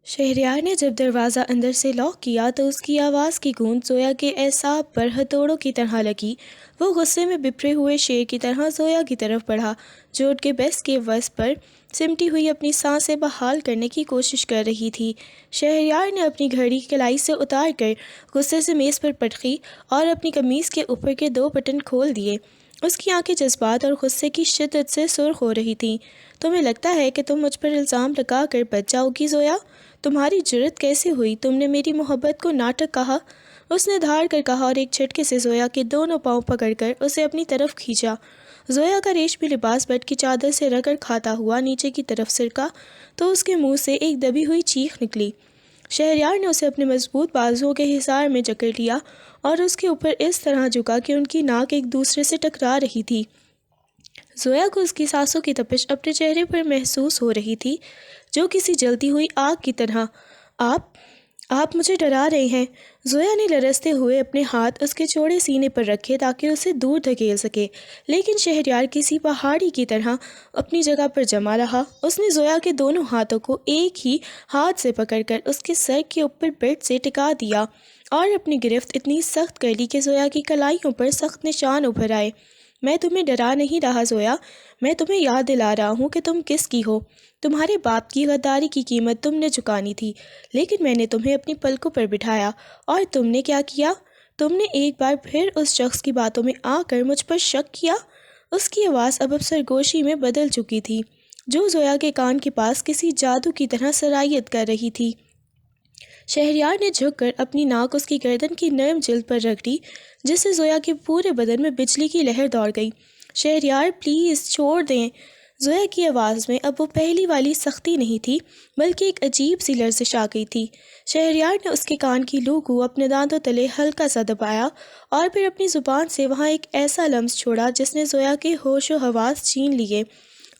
شہریار نے جب دروازہ اندر سے لاک کیا تو اس کی آواز کی گونج زویا کے اعصاب پر ہتھوڑوں کی طرح لگی۔ وہ غصے میں بپھرے ہوئے شیر کی طرح زویا کی طرف بڑھا، جو اٹھ کے بیس کے وسط پر سمٹی ہوئی اپنی سانسیں بحال کرنے کی کوشش کر رہی تھی۔ شہریار نے اپنی گھڑی کلائی سے اتار کر غصے سے میز پر پٹکی اور اپنی قمیص کے اوپر کے 2 بٹن کھول دیے۔ اس کی آنکھیں جذبات اور غصے کی شدت سے سرخ ہو رہی تھیں۔ تمہیں لگتا ہے کہ تم مجھ پر الزام لگا کر بچ جاؤ گی زویا؟ تمہاری جرأت کیسے ہوئی؟ تم نے میری محبت کو ناٹک کہا۔ اس نے دھاڑ کر کہا اور ایک جھٹکے سے زویا کے دونوں پاؤں پکڑ کر اسے اپنی طرف کھینچا۔ زویا کا ریشمی لباس بیڈ کی چادر سے رگڑ کھاتا ہوا نیچے کی طرف سرکا تو اس کے منہ سے ایک دبی ہوئی چیخ نکلی۔ شہریار نے اسے اپنے مضبوط بازوؤں کے حصار میں جکڑ لیا اور اس کے اوپر اس طرح جھکا کہ ان کی ناک ایک دوسرے سے ٹکرا رہی تھی۔ زویا کو اس کی سانسوں کی تپش اپنے چہرے پر محسوس ہو رہی تھی، جو کسی جلتی ہوئی آگ کی طرح۔ آپ مجھے ڈرا رہے ہیں۔ زویا نے لرزتے ہوئے اپنے ہاتھ اس کے چوڑے سینے پر رکھے تاکہ اسے دور دھکیل سکے، لیکن شہریار کسی پہاڑی کی طرح اپنی جگہ پر جما رہا۔ اس نے زویا کے دونوں ہاتھوں کو ایک ہی ہاتھ سے پکڑ کر اس کے سر کے اوپر بیڈ سے ٹکا دیا اور اپنی گرفت اتنی سخت کر لی کہ زویا کی کلائیوں پر سخت نشان ابھر آئے۔ میں تمہیں ڈرا نہیں رہا زویا، میں تمہیں یاد دلا رہا ہوں کہ تم کس کی ہو۔ تمہارے باپ کی غداری کی قیمت تم نے چکانی تھی، لیکن میں نے تمہیں اپنی پلکوں پر بٹھایا اور تم نے کیا کیا؟ تم نے ایک بار پھر اس شخص کی باتوں میں آ کر مجھ پر شک کیا۔ اس کی آواز اب سرگوشی میں بدل چکی تھی، جو زویا کے کان کے پاس کسی جادو کی طرح سرایت کر رہی تھی۔ شہریار نے جھک کر اپنی ناک اس کی گردن کی نرم جلد پر رکھ دی، جس سے زویا کے پورے بدن میں بجلی کی لہر دوڑ گئی۔ شہریار پلیز چھوڑ دیں۔ زویا کی آواز میں اب وہ پہلی والی سختی نہیں تھی، بلکہ ایک عجیب سی لرزش آ گئی تھی۔ شہریار نے اس کے کان کی لو کو اپنے دانتوں تلے ہلکا سا دبایا اور پھر اپنی زبان سے وہاں ایک ایسا لمس چھوڑا جس نے زویا کے ہوش و حواس چھین لیے۔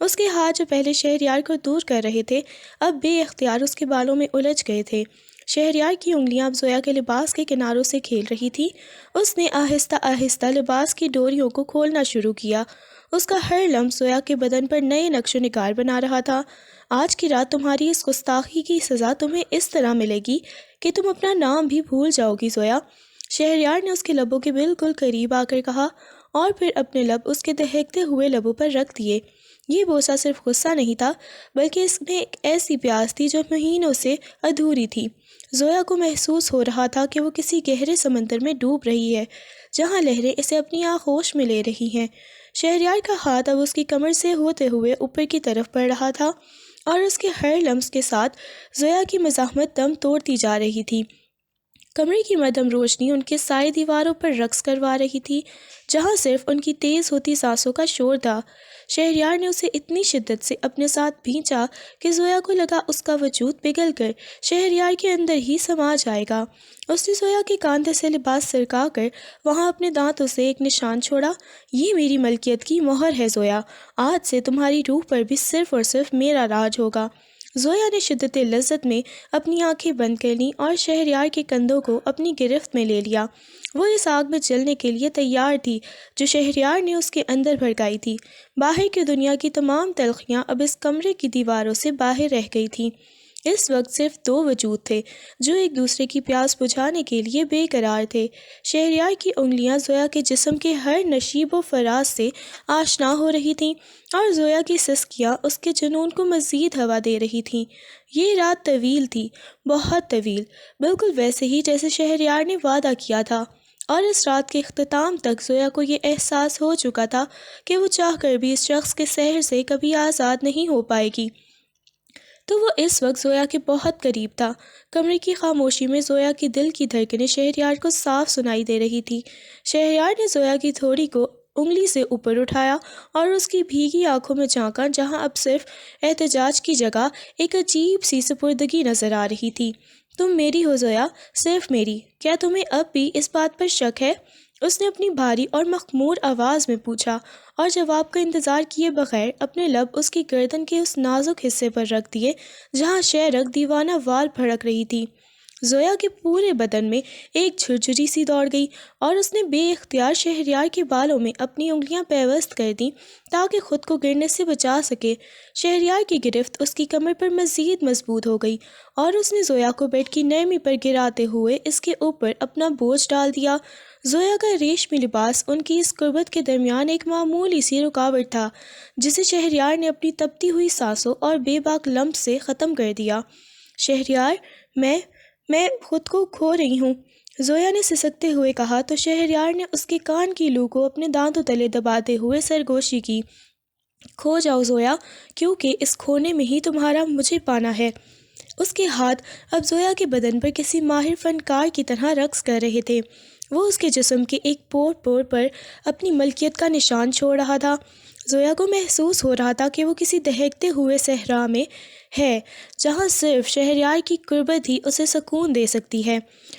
اس کے ہاتھ جو پہلے شہریار کو دور کر رہے تھے اب بے اختیار اس کے بالوں میں الجھ گئے تھے۔ شہریار کی انگلیاں اب زویا کے لباس کے کناروں سے کھیل رہی تھی۔ اس نے آہستہ آہستہ لباس کی ڈوریوں کو کھولنا شروع کیا۔ اس کا ہر لمس زویا کے بدن پر نئے نقش و نگار بنا رہا تھا۔ آج کی رات تمہاری اس گستاخی کی سزا تمہیں اس طرح ملے گی کہ تم اپنا نام بھی بھول جاؤ گی زویا۔ شہریار نے اس کے لبوں کے بالکل قریب آ کر کہا اور پھر اپنے لب اس کے دہکتے ہوئے لبوں پر رکھ دیے۔ یہ بوسہ صرف غصہ نہیں تھا، بلکہ اس میں ایک ایسی پیاس تھی جو مہینوں سے ادھوری تھی۔ زویا کو محسوس ہو رہا تھا کہ وہ کسی گہرے سمندر میں ڈوب رہی ہے، جہاں لہریں اسے اپنی آغوش میں لے رہی ہیں۔ شہریار کا ہاتھ اب اس کی کمر سے ہوتے ہوئے اوپر کی طرف بڑھ رہا تھا اور اس کے ہر لمس کے ساتھ زویا کی مزاحمت دم توڑتی جا رہی تھی۔ کمرے کی مدھم روشنی ان کے سائے دیواروں پر رقص کروا رہی تھی، جہاں صرف ان کی تیز ہوتی سانسوں کا شور تھا۔ شہریار نے اسے اتنی شدت سے اپنے ساتھ بھینچا کہ زویا کو لگا اس کا وجود پگھل کر شہریار کے اندر ہی سما جائے گا۔ اس نے زویا کے کاندھے سے لباس سرکا کر وہاں اپنے دانتوں سے ایک نشان چھوڑا۔ یہ میری ملکیت کی مہر ہے زویا، آج سے تمہاری روح پر بھی صرف اور صرف میرا راج ہوگا۔ زویا نے شدت لذت میں اپنی آنکھیں بند کر لیں اور شہریار کے کندھوں کو اپنی گرفت میں لے لیا۔ وہ اس آگ میں جلنے کے لیے تیار تھی جو شہریار نے اس کے اندر بھڑکائی تھی۔ باہر کی دنیا کی تمام تلخیاں اب اس کمرے کی دیواروں سے باہر رہ گئی تھیں۔ اس وقت صرف 2 وجود تھے جو ایک دوسرے کی پیاس بجھانے کے لیے بے قرار تھے۔ شہریار کی انگلیاں زویا کے جسم کے ہر نشیب و فراز سے آشنا ہو رہی تھیں اور زویا کی سسکیاں اس کے جنون کو مزید ہوا دے رہی تھیں۔ یہ رات طویل تھی، بہت طویل، بالکل ویسے ہی جیسے شہریار نے وعدہ کیا تھا، اور اس رات کے اختتام تک زویا کو یہ احساس ہو چکا تھا کہ وہ چاہ کر بھی اس شخص کے سحر سے کبھی آزاد نہیں ہو پائے گی۔ تو وہ اس وقت زویا کے بہت قریب تھا۔ کمرے کی خاموشی میں زویا کی دل کی دھڑکنیں شہریار کو صاف سنائی دے رہی تھی۔ شہریار نے زویا کی تھوڑی کو انگلی سے اوپر اٹھایا اور اس کی بھیگی آنکھوں میں جھانکا، جہاں اب صرف احتجاج کی جگہ ایک عجیب سی سپردگی نظر آ رہی تھی۔ تم میری ہو زویا، صرف میری۔ کیا تمہیں اب بھی اس بات پر شک ہے؟ اس نے اپنی بھاری اور مخمور آواز میں پوچھا، اور جواب کا انتظار کیے بغیر اپنے لب اس کی گردن کے اس نازک حصے پر رکھ دیے جہاں شہ رگ دیوانہ وار بھڑک رہی تھی۔ زویا کے پورے بدن میں ایک جھرجھری سی دوڑ گئی اور اس نے بے اختیار شہریار کے بالوں میں اپنی انگلیاں پیوست کر دیں تاکہ خود کو گرنے سے بچا سکے۔ شہریار کی گرفت اس کی کمر پر مزید مضبوط ہو گئی اور اس نے زویا کو بیڈ کی نرمی پر گراتے ہوئے اس کے اوپر اپنا بوجھ ڈال دیا۔ زویا کا ریشمی لباس ان کی اس قربت کے درمیان ایک معمولی سی رکاوٹ تھا جسے شہریار نے اپنی تپتی ہوئی سانسوں اور بے باک لمس سے ختم کر دیا۔ شہریار، میں خود کو کھو رہی ہوں، زویا نے سسکتے ہوئے کہا تو شہریار نے اس کے کان کی لو کو اپنے دانتوں تلے دباتے ہوئے سرگوشی کی۔ کھو جاؤ زویا، کیونکہ اس کھونے میں ہی تمہارا مجھے پانا ہے۔ اس کے ہاتھ اب زویا کے بدن پر کسی ماہر فنکار کی طرح رقص کر رہے تھے۔ وہ اس کے جسم کے ایک پور پور پر اپنی ملکیت کا نشان چھوڑ رہا تھا۔ زویا کو محسوس ہو رہا تھا کہ وہ کسی دہکتے ہوئے صحرا میں ہے جہاں صرف شہریار کی قربت ہی اسے سکون دے سکتی ہے۔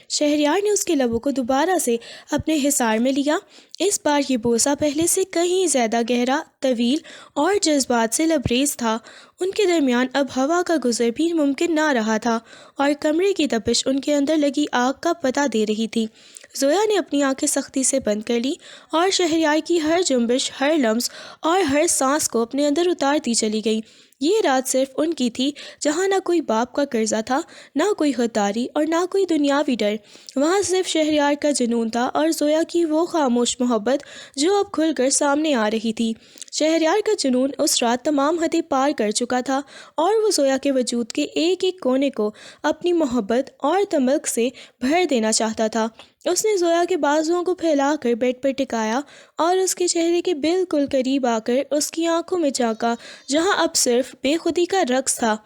شہریار نے اس کے لبوں کو دوبارہ سے اپنے حصار میں لیا۔ اس بار یہ بوسہ پہلے سے کہیں زیادہ گہرا، طویل اور جذبات سے لبریز تھا۔ ان کے درمیان اب ہوا کا گزر بھی ممکن نہ رہا تھا اور کمرے کی تپش ان کے اندر لگی آگ کا پتہ دے رہی تھی۔ زویا نے اپنی آنکھیں سختی سے بند کر لی اور شہریار کی ہر جنبش، ہر لمس اور ہر سانس کو اپنے اندر اتارتی چلی گئی۔ یہ رات صرف ان کی تھی جہاں نہ کوئی باپ کا قرضہ تھا، نہ کوئی غداری اور نہ کوئی دنیاوی ڈر۔ وہاں صرف شہریار کا جنون تھا اور زویا کی وہ خاموش محبت جو اب کھل کر سامنے آ رہی تھی۔ شہریار کا جنون اس رات تمام حدیں پار کر چکا تھا اور وہ زویا کے وجود کے ایک ایک کونے کو اپنی محبت اور تملک سے بھر دینا چاہتا تھا۔ اس نے زویا کے بازوؤں کو پھیلا کر بیڈ پر ٹکایا اور اس کے چہرے کے بالکل قریب آ کر اس کی آنکھوں میں جھانکا جہاں اب صرف بے خودی کا رقص تھا۔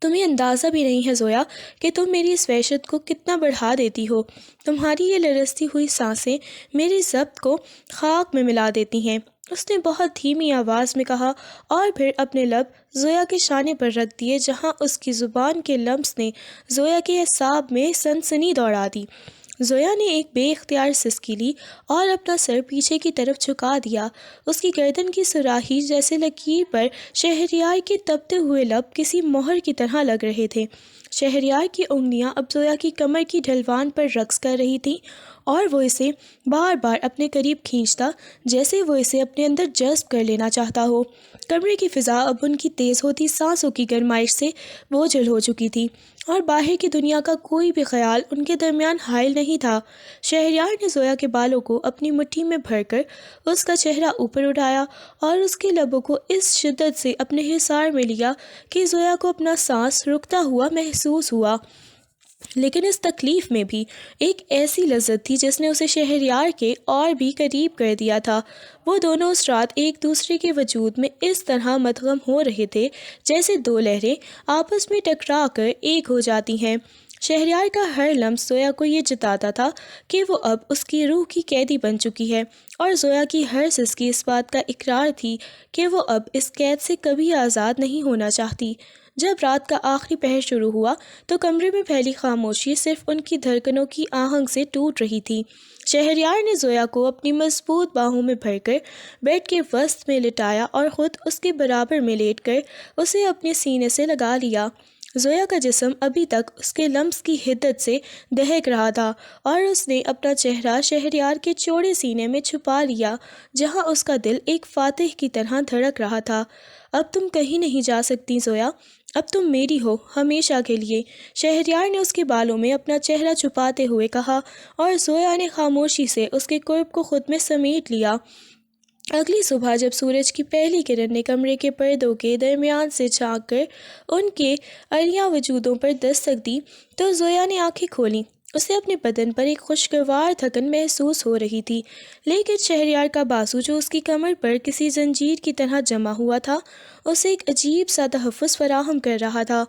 تمہیں اندازہ بھی نہیں ہے زویا کہ تم میری اس وحشت کو کتنا بڑھا دیتی ہو۔ تمہاری یہ لرزتی ہوئی سانسیں میری ضبط کو خاک میں ملا دیتی ہیں، اس نے بہت دھیمی آواز میں کہا اور پھر اپنے لب زویا کے شانے پر رکھ دیے جہاں اس کی زبان کے لمس نے زویا کے اعصاب میں سنسنی دوڑا دی۔ زویا نے ایک بے اختیار سسکی لی اور اپنا سر پیچھے کی طرف جھکا دیا۔ اس کی گردن کی سراہی جیسے لکیر پر شہریار کے تپتے ہوئے لب کسی مہر کی طرح لگ رہے تھے۔ شہریار کی انگلیاں اب زویا کی کمر کی ڈھلوان پر رقص کر رہی تھیں اور وہ اسے بار بار اپنے قریب کھینچتا جیسے وہ اسے اپنے اندر جذب کر لینا چاہتا ہو۔ کمرے کی فضا اب ان کی تیز ہوتی سانسوں کی گرمائش سے بوجھل ہو چکی تھی اور باہر کی دنیا کا کوئی بھی خیال ان کے درمیان حائل نہیں تھا۔ شہریار نے زویا کے بالوں کو اپنی مٹھی میں بھر کر اس کا چہرہ اوپر اٹھایا اور اس کے لبوں کو اس شدت سے اپنے حصار میں لیا کہ زویا کو اپنا سانس رکتا ہوا محسوس ہوا۔ لیکن اس تکلیف میں بھی ایک ایسی لذت تھی جس نے اسے شہریار کے اور بھی قریب کر دیا تھا۔ وہ دونوں اس رات ایک دوسرے کے وجود میں اس طرح مدغم ہو رہے تھے جیسے دو لہریں آپس میں ٹکرا کر ایک ہو جاتی ہیں۔ شہریار کا ہر لمس زویا کو یہ جتاتا تھا کہ وہ اب اس کی روح کی قیدی بن چکی ہے اور زویا کی ہر سسکی اس بات کا اقرار تھی کہ وہ اب اس قید سے کبھی آزاد نہیں ہونا چاہتی۔ جب رات کا آخری پہر شروع ہوا تو کمرے میں پھیلی خاموشی صرف ان کی دھڑکنوں کی آہنگ سے ٹوٹ رہی تھی۔ شہریار نے زویا کو اپنی مضبوط باہوں میں بھر کر بیڈ کے وسط میں لٹایا اور خود اس کے برابر میں لیٹ کر اسے اپنے سینے سے لگا لیا۔ زویا کا جسم ابھی تک اس کے لمس کی حدت سے دہک رہا تھا اور اس نے اپنا چہرہ شہریار کے چوڑے سینے میں چھپا لیا جہاں اس کا دل ایک فاتح کی طرح دھڑک رہا تھا۔ اب تم کہیں نہیں جا سکتی زویا، اب تم میری ہو ہمیشہ کے لیے، شہریار نے اس کے بالوں میں اپنا چہرہ چھپاتے ہوئے کہا اور زویا نے خاموشی سے اس کے قرب کو خود میں سمیٹ لیا۔ اگلی صبح جب سورج کی پہلی کرن نے کمرے کے پردوں کے درمیان سے جھانک کر ان کے عریاں وجودوں پر دستک دی تو زویا نے آنکھیں کھولیں۔ اسے اپنے بدن پر ایک خوشگوار تھکن محسوس ہو رہی تھی، لیکن شہریار کا بازو جو اس کی کمر پر کسی زنجیر کی طرح جمع ہوا تھا اسے ایک عجیب سا تحفظ فراہم کر رہا تھا۔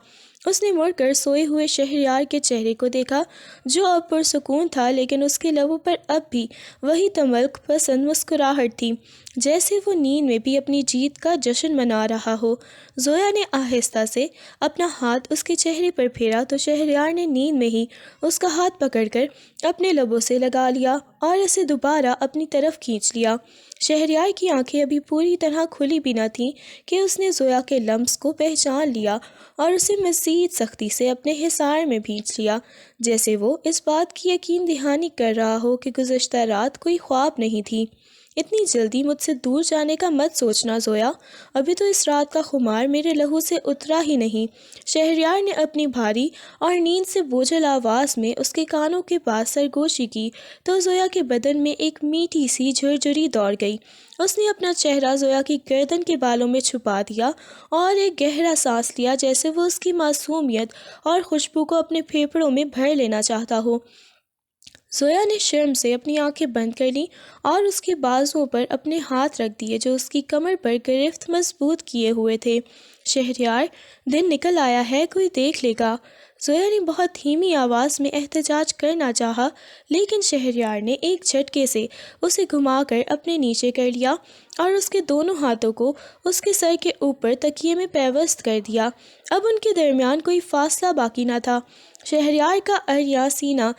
اس نے مڑ کر سوئے ہوئے شہریار کے چہرے کو دیکھا جو اب پرسکون تھا، لیکن اس کے لبوں پر اب بھی وہی تملک پسند مسکراہٹ تھی جیسے وہ نیند میں بھی اپنی جیت کا جشن منا رہا ہو۔ زویا نے آہستہ سے اپنا ہاتھ اس کے چہرے پر پھیرا تو شہریار نے نیند میں ہی اس کا ہاتھ پکڑ کر اپنے لبوں سے لگا لیا اور اسے دوبارہ اپنی طرف کھینچ لیا۔ شہریار کی آنکھیں ابھی پوری طرح کھلی بھی نہ تھیں کہ اس نے زویا کے لمس کو پہچان لیا اور اسے مزید سختی سے اپنے حصار میں بھینچ لیا، جیسے وہ اس بات کی یقین دہانی کر رہا ہو کہ گزشتہ رات کوئی خواب نہیں تھی۔ اتنی جلدی مجھ سے دور جانے کا مت سوچنا زویا، ابھی تو اس رات کا خمار میرے لہو سے اترا ہی نہیں۔ شہریار نے اپنی بھاری اور نیند سے بوجھل آواز میں اس کے کانوں کے پاس سرگوشی کی تو زویا کے بدن میں ایک میٹھی سی جھرجھری دوڑ گئی۔ اس نے اپنا چہرہ زویا کی گردن کے بالوں میں چھپا دیا اور ایک گہرا سانس لیا، جیسے وہ اس کی معصومیت اور خوشبو کو اپنے پھیپھڑوں میں بھر لینا چاہتا ہو۔ زویا نے شرم سے اپنی آنکھیں بند کر لیں اور اس کے بازوؤں پر اپنے ہاتھ رکھ دیے جو اس کی کمر پر گرفت مضبوط کیے ہوئے تھے۔ شہریار، دن نکل آیا ہے، کوئی دیکھ لے گا۔ زویا نے بہت دھیمی آواز میں احتجاج کرنا چاہا، لیکن شہریار نے ایک جھٹکے سے اسے گھما کر اپنے نیچے کر لیا اور اس کے دونوں ہاتھوں کو اس کے سر کے اوپر تکیے میں پیوست کر دیا۔ اب ان کے درمیان کوئی فاصلہ باقی نہ تھا۔ شہریار کا عریاں سینہ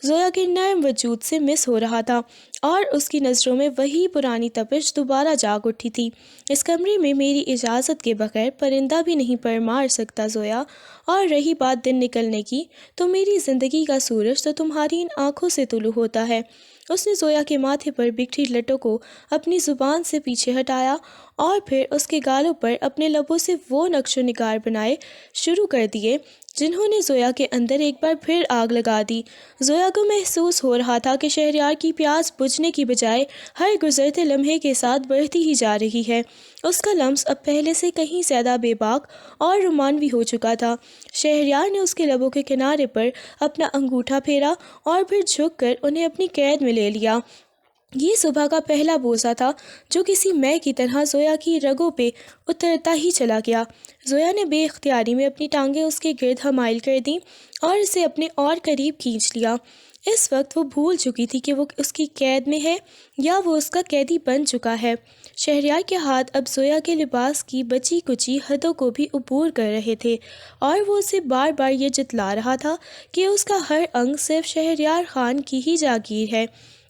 زویا کے نرم وجود سے مس ہو رہا تھا اور اس کی نظروں میں وہی پرانی تپش دوبارہ جاگ اٹھی تھی۔ اس کمرے میں میری اجازت کے بغیر پرندہ بھی نہیں پر مار سکتا زویا، اور رہی بات دن نکلنے کی، تو میری زندگی کا سورج تو تمہاری ان آنکھوں سے طلوع ہوتا ہے۔ اس نے زویا کے ماتھے پر بکھری لٹوں کو اپنی زبان سے پیچھے ہٹایا اور پھر اس کے گالوں پر اپنے لبوں سے وہ نقش و نگار بنائے شروع کر دیے جنہوں نے زویا کے اندر ایک بار پھر آگ لگا دی۔ زویا کو محسوس ہو رہا تھا کہ شہریار کی پیاس بجھنے کی بجائے ہر گزرتے لمحے کے ساتھ بڑھتی ہی جا رہی ہے۔ اس کا لمس اب پہلے سے کہیں زیادہ بے باک اور رومانوی ہو چکا تھا۔ شہریار نے اس کے لبوں کے کنارے پر اپنا انگوٹھا پھیرا اور پھر جھک کر انہیں اپنی قید میں لے لیا۔ یہ صبح کا پہلا بوسہ تھا جو کسی مے کی طرح زویا کی رگوں پہ اترتا ہی چلا گیا۔ زویا نے بے اختیاری میں اپنی ٹانگیں اس کے گرد حمائل کر دیں اور اسے اپنے اور قریب کھینچ لیا۔ اس وقت وہ بھول چکی تھی کہ وہ اس کی قید میں ہے یا وہ اس کا قیدی بن چکا ہے۔ شہریار کے ہاتھ اب زویا کے لباس کی بچی کچی حدوں کو بھی عبور کر رہے تھے اور وہ اسے بار بار یہ جتلا رہا تھا کہ اس کا ہر انگ صرف شہریار خان کی ہی جاگیر ہے۔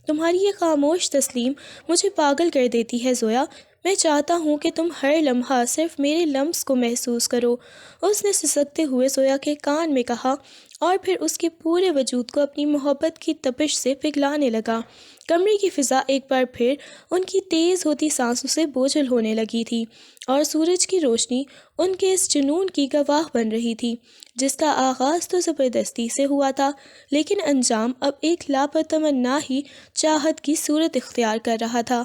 تمہاری یہ خاموش تسلیم مجھے پاگل کر دیتی ہے زویا، میں چاہتا ہوں کہ تم ہر لمحہ صرف میرے لمس کو محسوس کرو، اس نے سسکتے ہوئے زویا کے کان میں کہا اور پھر اس کے پورے وجود کو اپنی محبت کی تپش سے پگھلانے لگا۔ کمرے کی فضا ایک بار پھر ان کی تیز ہوتی سانسوں سے بوجھل ہونے لگی تھی اور سورج کی روشنی ان کے اس جنون کی گواہ بن رہی تھی جس کا آغاز تو زبردستی سے ہوا تھا، لیکن انجام اب ایک لاپرتمنا ہی چاہت کی صورت اختیار کر رہا تھا۔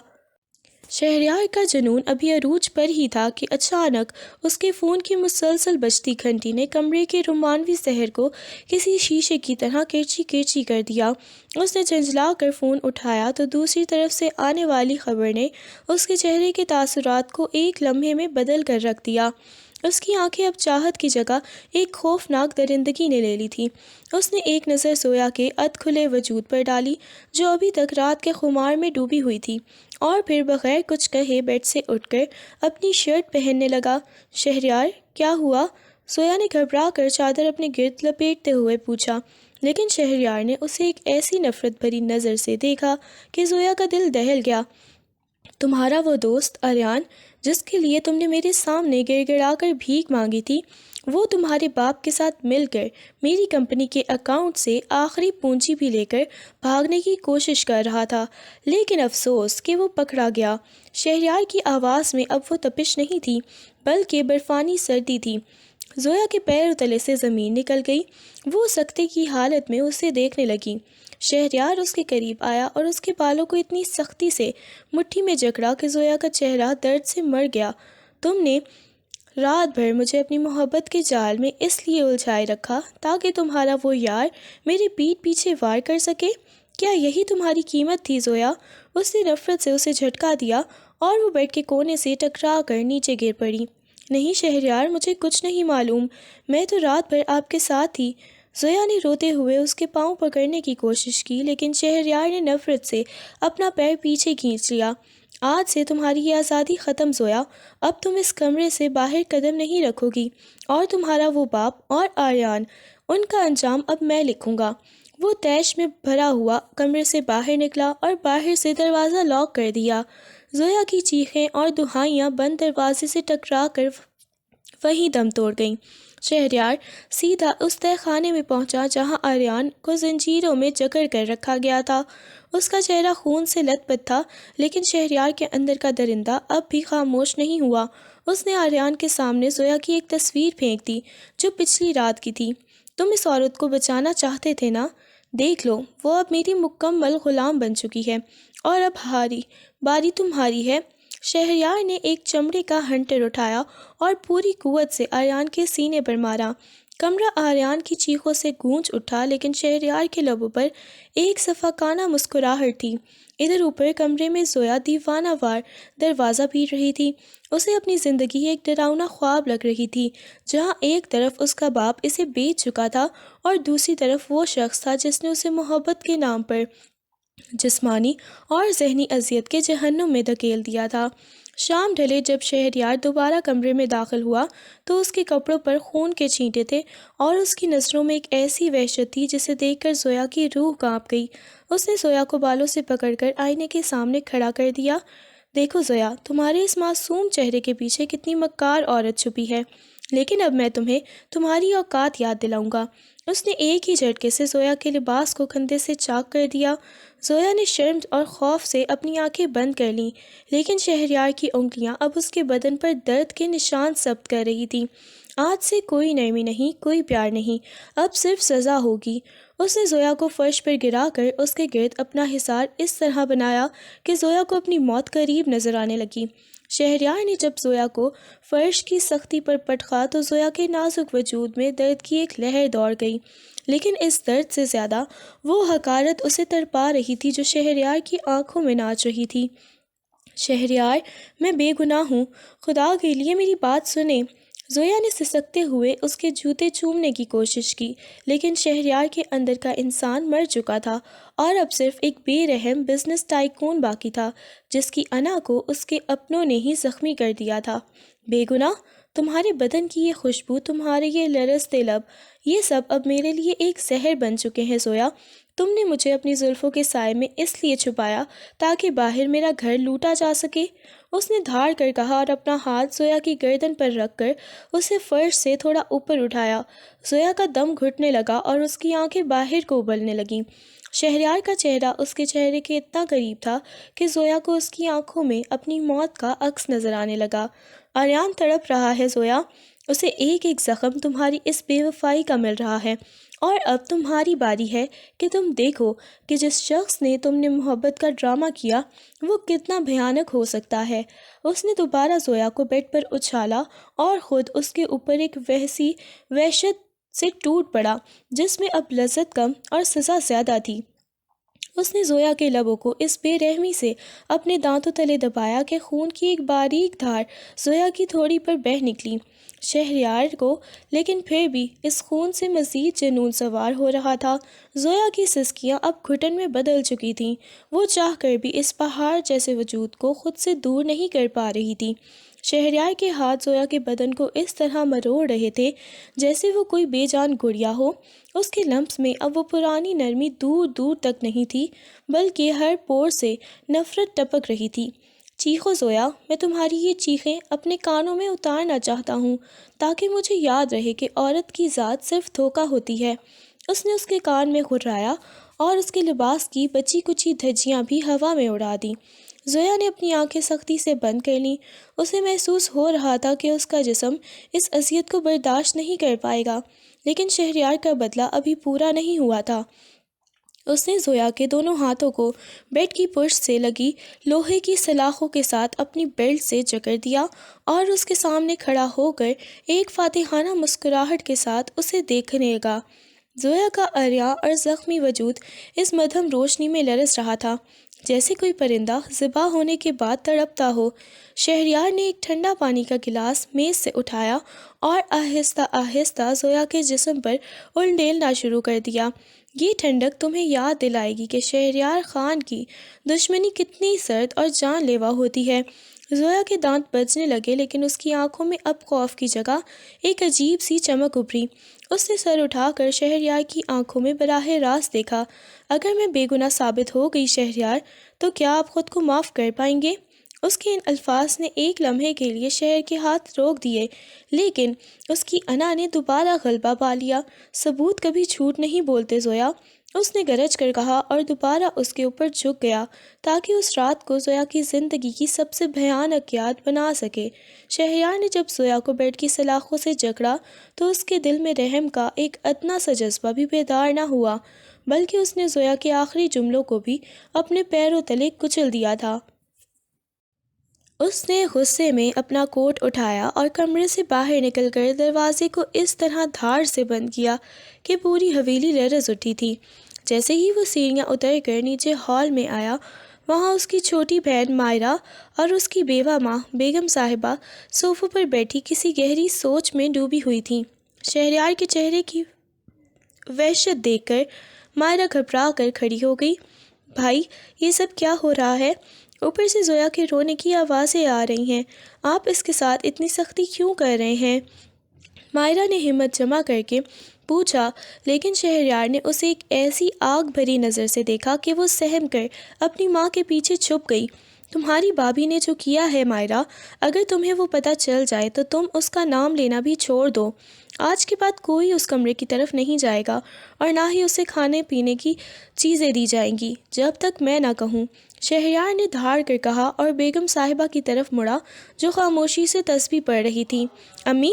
شہریار کا جنون ابھی عروج پر ہی تھا کہ اچانک اس کے فون کی مسلسل بجتی گھنٹی نے کمرے کے رومانوی سحر کو کسی شیشے کی طرح کرچی کرچی کر دیا۔ اس نے جھنجھلا کر فون اٹھایا تو دوسری طرف سے آنے والی خبر نے اس کے چہرے کے تاثرات کو ایک لمحے میں بدل کر رکھ دیا۔ اس کی آنکھیں اب چاہت کی جگہ ایک خوفناک درندگی نے لے لی تھی۔ اس نے ایک نظر زویا کے ادھ کھلے وجود پر ڈالی جو ابھی تک رات کے خمار میں ڈوبی ہوئی تھی، اور پھر بغیر کچھ کہے بیڈ سے اٹھ کر اپنی شرٹ پہننے لگا۔ شہریار، کیا ہوا؟ زویا نے گھبرا کر چادر اپنے گرد لپیٹتے ہوئے پوچھا، لیکن شہریار نے اسے ایک ایسی نفرت بھری نظر سے دیکھا کہ زویا کا دل دہل گیا۔ تمہارا وہ دوست آریان جس کے لیے تم نے میرے سامنے گڑ گڑا کر بھیک مانگی تھی، وہ تمہارے باپ کے ساتھ مل کر میری کمپنی کے اکاؤنٹ سے آخری پونجی بھی لے کر بھاگنے کی کوشش کر رہا تھا، لیکن افسوس کہ وہ پکڑا گیا۔ شہریار کی آواز میں اب وہ تپش نہیں تھی بلکہ برفانی سردی تھی۔ زویا کے پیروں تلے سے زمین نکل گئی، وہ سکتے کی حالت میں اسے دیکھنے لگی۔ شہریار اس کے قریب آیا اور اس کے بالوں کو اتنی سختی سے مٹھی میں جکڑا کہ زویا کا چہرہ درد سے مر گیا۔ تم نے رات بھر مجھے اپنی محبت کے جال میں اس لیے الجھائے رکھا تاکہ تمہارا وہ یار میری پیٹھ پیچھے وار کر سکے؟ کیا یہی تمہاری قیمت تھی زویا؟ اس نے نفرت سے اسے جھٹکا دیا اور وہ بیڈ کے کونے سے ٹکرا کر نیچے گر پڑی۔ نہیں شہریار، مجھے کچھ نہیں معلوم، میں تو رات بھر آپ کے ساتھ تھی۔ زویا نے روتے ہوئے اس کے پاؤں پکڑنے کی کوشش کی، لیکن شہریار نے نفرت سے اپنا پیر پیچھے کھینچ لیا۔ آج سے تمہاری یہ آزادی ختم زویا، اب تم اس کمرے سے باہر قدم نہیں رکھو گی، اور تمہارا وہ باپ اور آریان، ان کا انجام اب میں لکھوں گا۔ وہ طیش میں بھرا ہوا کمرے سے باہر نکلا اور باہر سے دروازہ لاک کر دیا۔ زویا کی چیخیں اور دہائیاں بند دروازے سے ٹکرا کر وہیں دم توڑ گئیں۔ شہریار سیدھا اس تہہ خانے میں پہنچا جہاں آریان کو زنجیروں میں جکڑ کر رکھا گیا تھا۔ اس کا چہرہ خون سے لت پت تھا، لیکن شہریار کے اندر کا درندہ اب بھی خاموش نہیں ہوا۔ اس نے آریان کے سامنے زویا کی ایک تصویر پھینک دی جو پچھلی رات کی تھی۔ تم اس عورت کو بچانا چاہتے تھے نا؟ دیکھ لو، وہ اب میری مکمل غلام بن چکی ہے، اور اب باری تمہاری ہے۔ شہریار نے ایک چمڑے کا ہنٹر اٹھایا اور پوری قوت سے آریان کے سینے پر مارا۔ کمرہ آریان کی چیخوں سے گونج اٹھا، لیکن شہریار کے لبوں پر ایک صفاقانہ مسکراہٹ تھی۔ ادھر اوپر کمرے میں زویا دیوانہ وار دروازہ پیٹ رہی تھی۔ اسے اپنی زندگی ایک ڈراؤنا خواب لگ رہی تھی، جہاں ایک طرف اس کا باپ اسے بیچ چکا تھا اور دوسری طرف وہ شخص تھا جس نے اسے محبت کے نام پر جسمانی اور ذہنی اذیت کے جہنم میں دھکیل دیا تھا۔ شام ڈھلے جب شہریار دوبارہ کمرے میں داخل ہوا تو اس کے کپڑوں پر خون کے چھینٹے تھے اور اس کی نظروں میں ایک ایسی وحشت تھی جسے دیکھ کر زویا کی روح کانپ گئی۔ اس نے زویا کو بالوں سے پکڑ کر آئینے کے سامنے کھڑا کر دیا۔ دیکھو زویا، تمہارے اس معصوم چہرے کے پیچھے کتنی مکار عورت چھپی ہے، لیکن اب میں تمہیں تمہاری اوقات یاد دلاؤں گا۔ اس نے ایک ہی جھٹکے سے زویا کے لباس کو کندھے سے چاک کر دیا۔ زویا نے شرم اور خوف سے اپنی آنکھیں بند کر لیں، لیکن شہریار کی انگلیاں اب اس کے بدن پر درد کے نشان ثبت کر رہی تھیں۔ آج سے کوئی نرمی نہیں، کوئی پیار نہیں، اب صرف سزا ہوگی۔ اس نے زویا کو فرش پر گرا کر اس کے گرد اپنا حصار اس طرح بنایا کہ زویا کو اپنی موت قریب نظر آنے لگی۔ شہریار نے جب زویا کو فرش کی سختی پر پٹخا تو زویا کے نازک وجود میں درد کی ایک لہر دوڑ گئی، لیکن اس درد سے زیادہ وہ حقارت اسے تڑپا رہی تھی جو شہریار کی آنکھوں میں ناچ رہی تھی۔ شہریار، میں بے گناہ ہوں، خدا کے لیے میری بات سنیں۔ زویا نے سسکتے ہوئے اس کے جوتے چومنے کی کوشش کی، لیکن شہریار کے اندر کا انسان مر چکا تھا اور اب صرف ایک بے رحم بزنس ٹائکون باقی تھا جس کی انا کو اس کے اپنوں نے ہی زخمی کر دیا تھا۔ بے گناہ؟ تمہارے بدن کی یہ خوشبو، تمہارے یہ لرزتے لب، یہ سب اب میرے لیے ایک زہر بن چکے ہیں زویا۔ تم نے مجھے اپنی زلفوں کے سائے میں اس لیے چھپایا تاکہ باہر میرا گھر لوٹا جا سکے۔ اس نے دھاڑ کر کہا اور اپنا ہاتھ زویا کی گردن پر رکھ کر اسے فرش سے تھوڑا اوپر اٹھایا۔ زویا کا دم گھٹنے لگا اور اس کی آنکھیں باہر کو ابلنے لگیں۔ شہریار کا چہرہ اس کے چہرے کے اتنا قریب تھا کہ زویا کو اس کی آنکھوں میں اپنی موت کا عکس نظر آنے لگا۔ آریان تڑپ رہا ہے زویا، اسے ایک ایک زخم تمہاری اس بے وفائی کا مل رہا ہے، اور اب تمہاری باری ہے کہ تم دیکھو کہ جس شخص نے تم نے محبت کا ڈرامہ کیا وہ کتنا بھیانک ہو سکتا ہے۔ اس نے دوبارہ زویا کو بیڈ پر اچھالا اور خود اس کے اوپر ایک وحشی وحشت سے ٹوٹ پڑا جس میں اب لذت کم اور سزا زیادہ تھی۔ اس نے زویا کے لبوں کو اس بے رحمی سے اپنے دانتوں تلے دبایا کہ خون کی ایک باریک دھار زویا کی تھوڑی پر بہہ نکلی۔ شہریار کو لیکن پھر بھی اس خون سے مزید جنون سوار ہو رہا تھا۔ زویا کی سسکیاں اب گھٹن میں بدل چکی تھیں، وہ چاہ کر بھی اس پہاڑ جیسے وجود کو خود سے دور نہیں کر پا رہی تھی۔ شہریار کے ہاتھ زویا کے بدن کو اس طرح مروڑ رہے تھے جیسے وہ کوئی بے جان گڑیا ہو۔ اس کے لمس میں اب وہ پرانی نرمی دور دور تک نہیں تھی، بلکہ ہر پور سے نفرت ٹپک رہی تھی۔ چیخو زویا، میں تمہاری یہ چیخیں اپنے کانوں میں اتارنا چاہتا ہوں تاکہ مجھے یاد رہے کہ عورت کی ذات صرف دھوکہ ہوتی ہے۔ اس نے اس کے کان میں گھرایا اور اس کے لباس کی بچی کچی دھجیاں بھی ہوا میں اڑا دیں۔ زویا نے اپنی آنکھیں سختی سے بند کر لیں۔ اسے محسوس ہو رہا تھا کہ اس کا جسم اس اذیت کو برداشت نہیں کر پائے گا، لیکن شہریار کا بدلہ ابھی پورا نہیں ہوا تھا۔ اس نے زویا کے دونوں ہاتھوں کو بیڈ کی پشت سے لگی لوہے کی سلاخوں کے ساتھ اپنی بیلٹ سے جکڑ دیا اور اس کے سامنے کھڑا ہو کر ایک فاتحانہ مسکراہٹ کے ساتھ اسے دیکھنے لگا۔ زویا کا عریاں اور زخمی وجود اس مدھم روشنی میں لرز رہا تھا، جیسے کوئی پرندہ ذبح ہونے کے بعد تڑپتا ہو۔ شہریار نے ایک ٹھنڈا پانی کا گلاس میز سے اٹھایا اور آہستہ آہستہ زویا کے جسم پر اُلڈیلنا شروع کر دیا۔ یہ ٹھنڈک تمہیں یاد دلائے گی کہ شہریار خان کی دشمنی کتنی سرد اور جان لیوا ہوتی ہے۔ زویا کے دانت بجنے لگے، لیکن اس کی آنکھوں میں اب خوف کی جگہ ایک عجیب سی چمک ابھری۔ اس نے سر اٹھا کر شہریار کی آنکھوں میں براہ راست دیکھا۔ اگر میں بے گناہ ثابت ہو گئی شہریار، تو کیا آپ خود کو معاف کر پائیں گے؟ اس کے ان الفاظ نے ایک لمحے کے لیے شہر کے ہاتھ روک دیے، لیکن اس کی انا نے دوبارہ غلبہ پا لیا۔ ثبوت کبھی جھوٹ نہیں بولتے زویا، اس نے گرج کر کہا اور دوبارہ اس کے اوپر جھک گیا تاکہ اس رات کو زویا کی زندگی کی سب سے بھیانک یاد بنا سکے۔ شہریار نے جب زویا کو بیڈ کی سلاخوں سے جکڑا تو اس کے دل میں رحم کا ایک ادنا سا جذبہ بھی بیدار نہ ہوا، بلکہ اس نے زویا کے آخری جملوں کو بھی اپنے پیروں تلے کچل دیا تھا۔ اس نے غصے میں اپنا کوٹ اٹھایا اور کمرے سے باہر نکل کر دروازے کو اس طرح دھاڑ سے بند کیا کہ پوری حویلی لرز اٹھی تھی۔ جیسے ہی وہ سیڑھیاں اتر کر نیچے ہال میں آیا، وہاں اس کی چھوٹی بہن مائرہ اور اس کی بیوہ ماں بیگم صاحبہ صوفوں پر بیٹھی کسی گہری سوچ میں ڈوبی ہوئی تھیں۔ شہریار کے چہرے کی وحشت دیکھ کر مائرہ گھبرا کر کھڑی ہو گئی۔ بھائی، یہ سب کیا ہو رہا ہے؟ اوپر سے زویا کے رونے کی آوازیں آ رہی ہیں، آپ اس کے ساتھ اتنی سختی کیوں کر رہے ہیں؟ مائرہ نے ہمت جمع کر کے پوچھا، لیکن شہریار نے اسے ایک ایسی آگ بھری نظر سے دیکھا کہ وہ سہم کر اپنی ماں کے پیچھے چھپ گئی۔ تمہاری بھابھی نے جو کیا ہے مائرہ، اگر تمہیں وہ پتہ چل جائے تو تم اس کا نام لینا بھی چھوڑ دو۔ آج کے بعد کوئی اس کمرے کی طرف نہیں جائے گا اور نہ ہی اسے کھانے پینے کی چیزیں دی جائیں گی جب تک میں نہ کہوں۔ شہریار نے دھاڑ کر کہا اور بیگم صاحبہ کی طرف مڑا جو خاموشی سے تسبیح پڑھ رہی تھی۔ امی،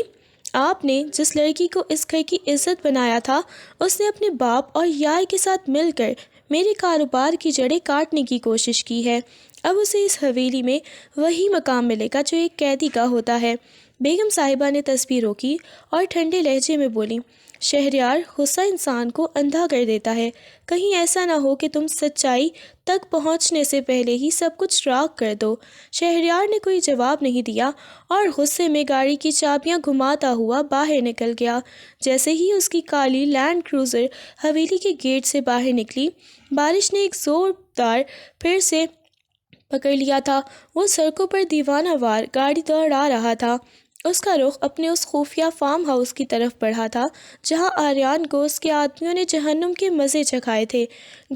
آپ نے جس لڑکی کو اس گھر کی عزت بنایا تھا، اس نے اپنے باپ اور یار کے ساتھ مل کر میرے کاروبار کی جڑیں کاٹنے کی کوشش کی ہے۔ اب اسے اس حویلی میں وہی مقام ملے گا جو ایک قیدی کا ہوتا ہے۔ بیگم صاحبہ نے تسبیح روکی اور ٹھنڈے لہجے میں بولی، شہریار، غصہ انسان کو اندھا کر دیتا ہے، کہیں ایسا نہ ہو کہ تم سچائی تک پہنچنے سے پہلے ہی سب کچھ راکھ کر دو۔ شہریار نے کوئی جواب نہیں دیا اور غصے میں گاڑی کی چابیاں گھماتا ہوا باہر نکل گیا۔ جیسے ہی اس کی کالی لینڈ کروزر حویلی کے گیٹ سے باہر نکلی، بارش نے ایک زوردار پھر سے پکڑ لیا تھا۔ وہ سڑکوں پر دیوانہ وار گاڑی دوڑا رہا تھا، اس کا رخ اپنے اس خفیہ فارم ہاؤس کی طرف بڑھا تھا جہاں آریان کو اس کے آدمیوں نے جہنم کے مزے چکھائے تھے۔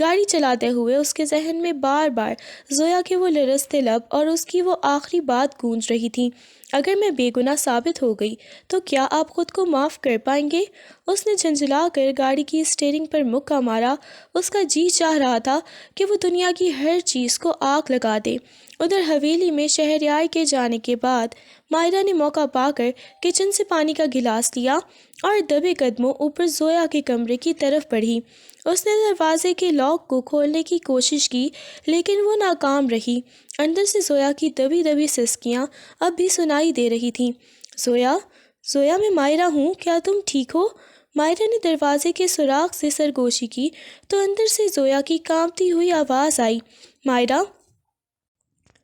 گاڑی چلاتے ہوئے اس کے ذہن میں بار بار زویا کے وہ لرزتے لب اور اس کی وہ آخری بات گونج رہی تھی، اگر میں بے گناہ ثابت ہو گئی تو کیا آپ خود کو معاف کر پائیں گے؟ اس نے جھنجھلا کر گاڑی کی اسٹیئرنگ پر مکہ مارا۔ اس کا جی چاہ رہا تھا کہ وہ دنیا کی ہر چیز کو آگ لگا دے۔ ادھر حویلی میں شہریار کے جانے کے بعد مائرہ نے موقع پا کر کچن سے پانی کا گلاس لیا اور دبے قدموں اوپر زویا کے کمرے کی طرف بڑھی۔ اس نے دروازے کے لاک کو کھولنے کی کوشش کی، لیکن وہ ناکام رہی۔ اندر سے زویا کی دبی دبی سسکیاں اب بھی سنائی دے رہی تھیں۔ زویا، زویا، میں مائرہ ہوں، کیا تم ٹھیک ہو؟ مائرہ نے دروازے کے سوراخ سے سرگوشی کی تو اندر سے زویا کی کانپتی ہوئی آواز آئی، مائرہ،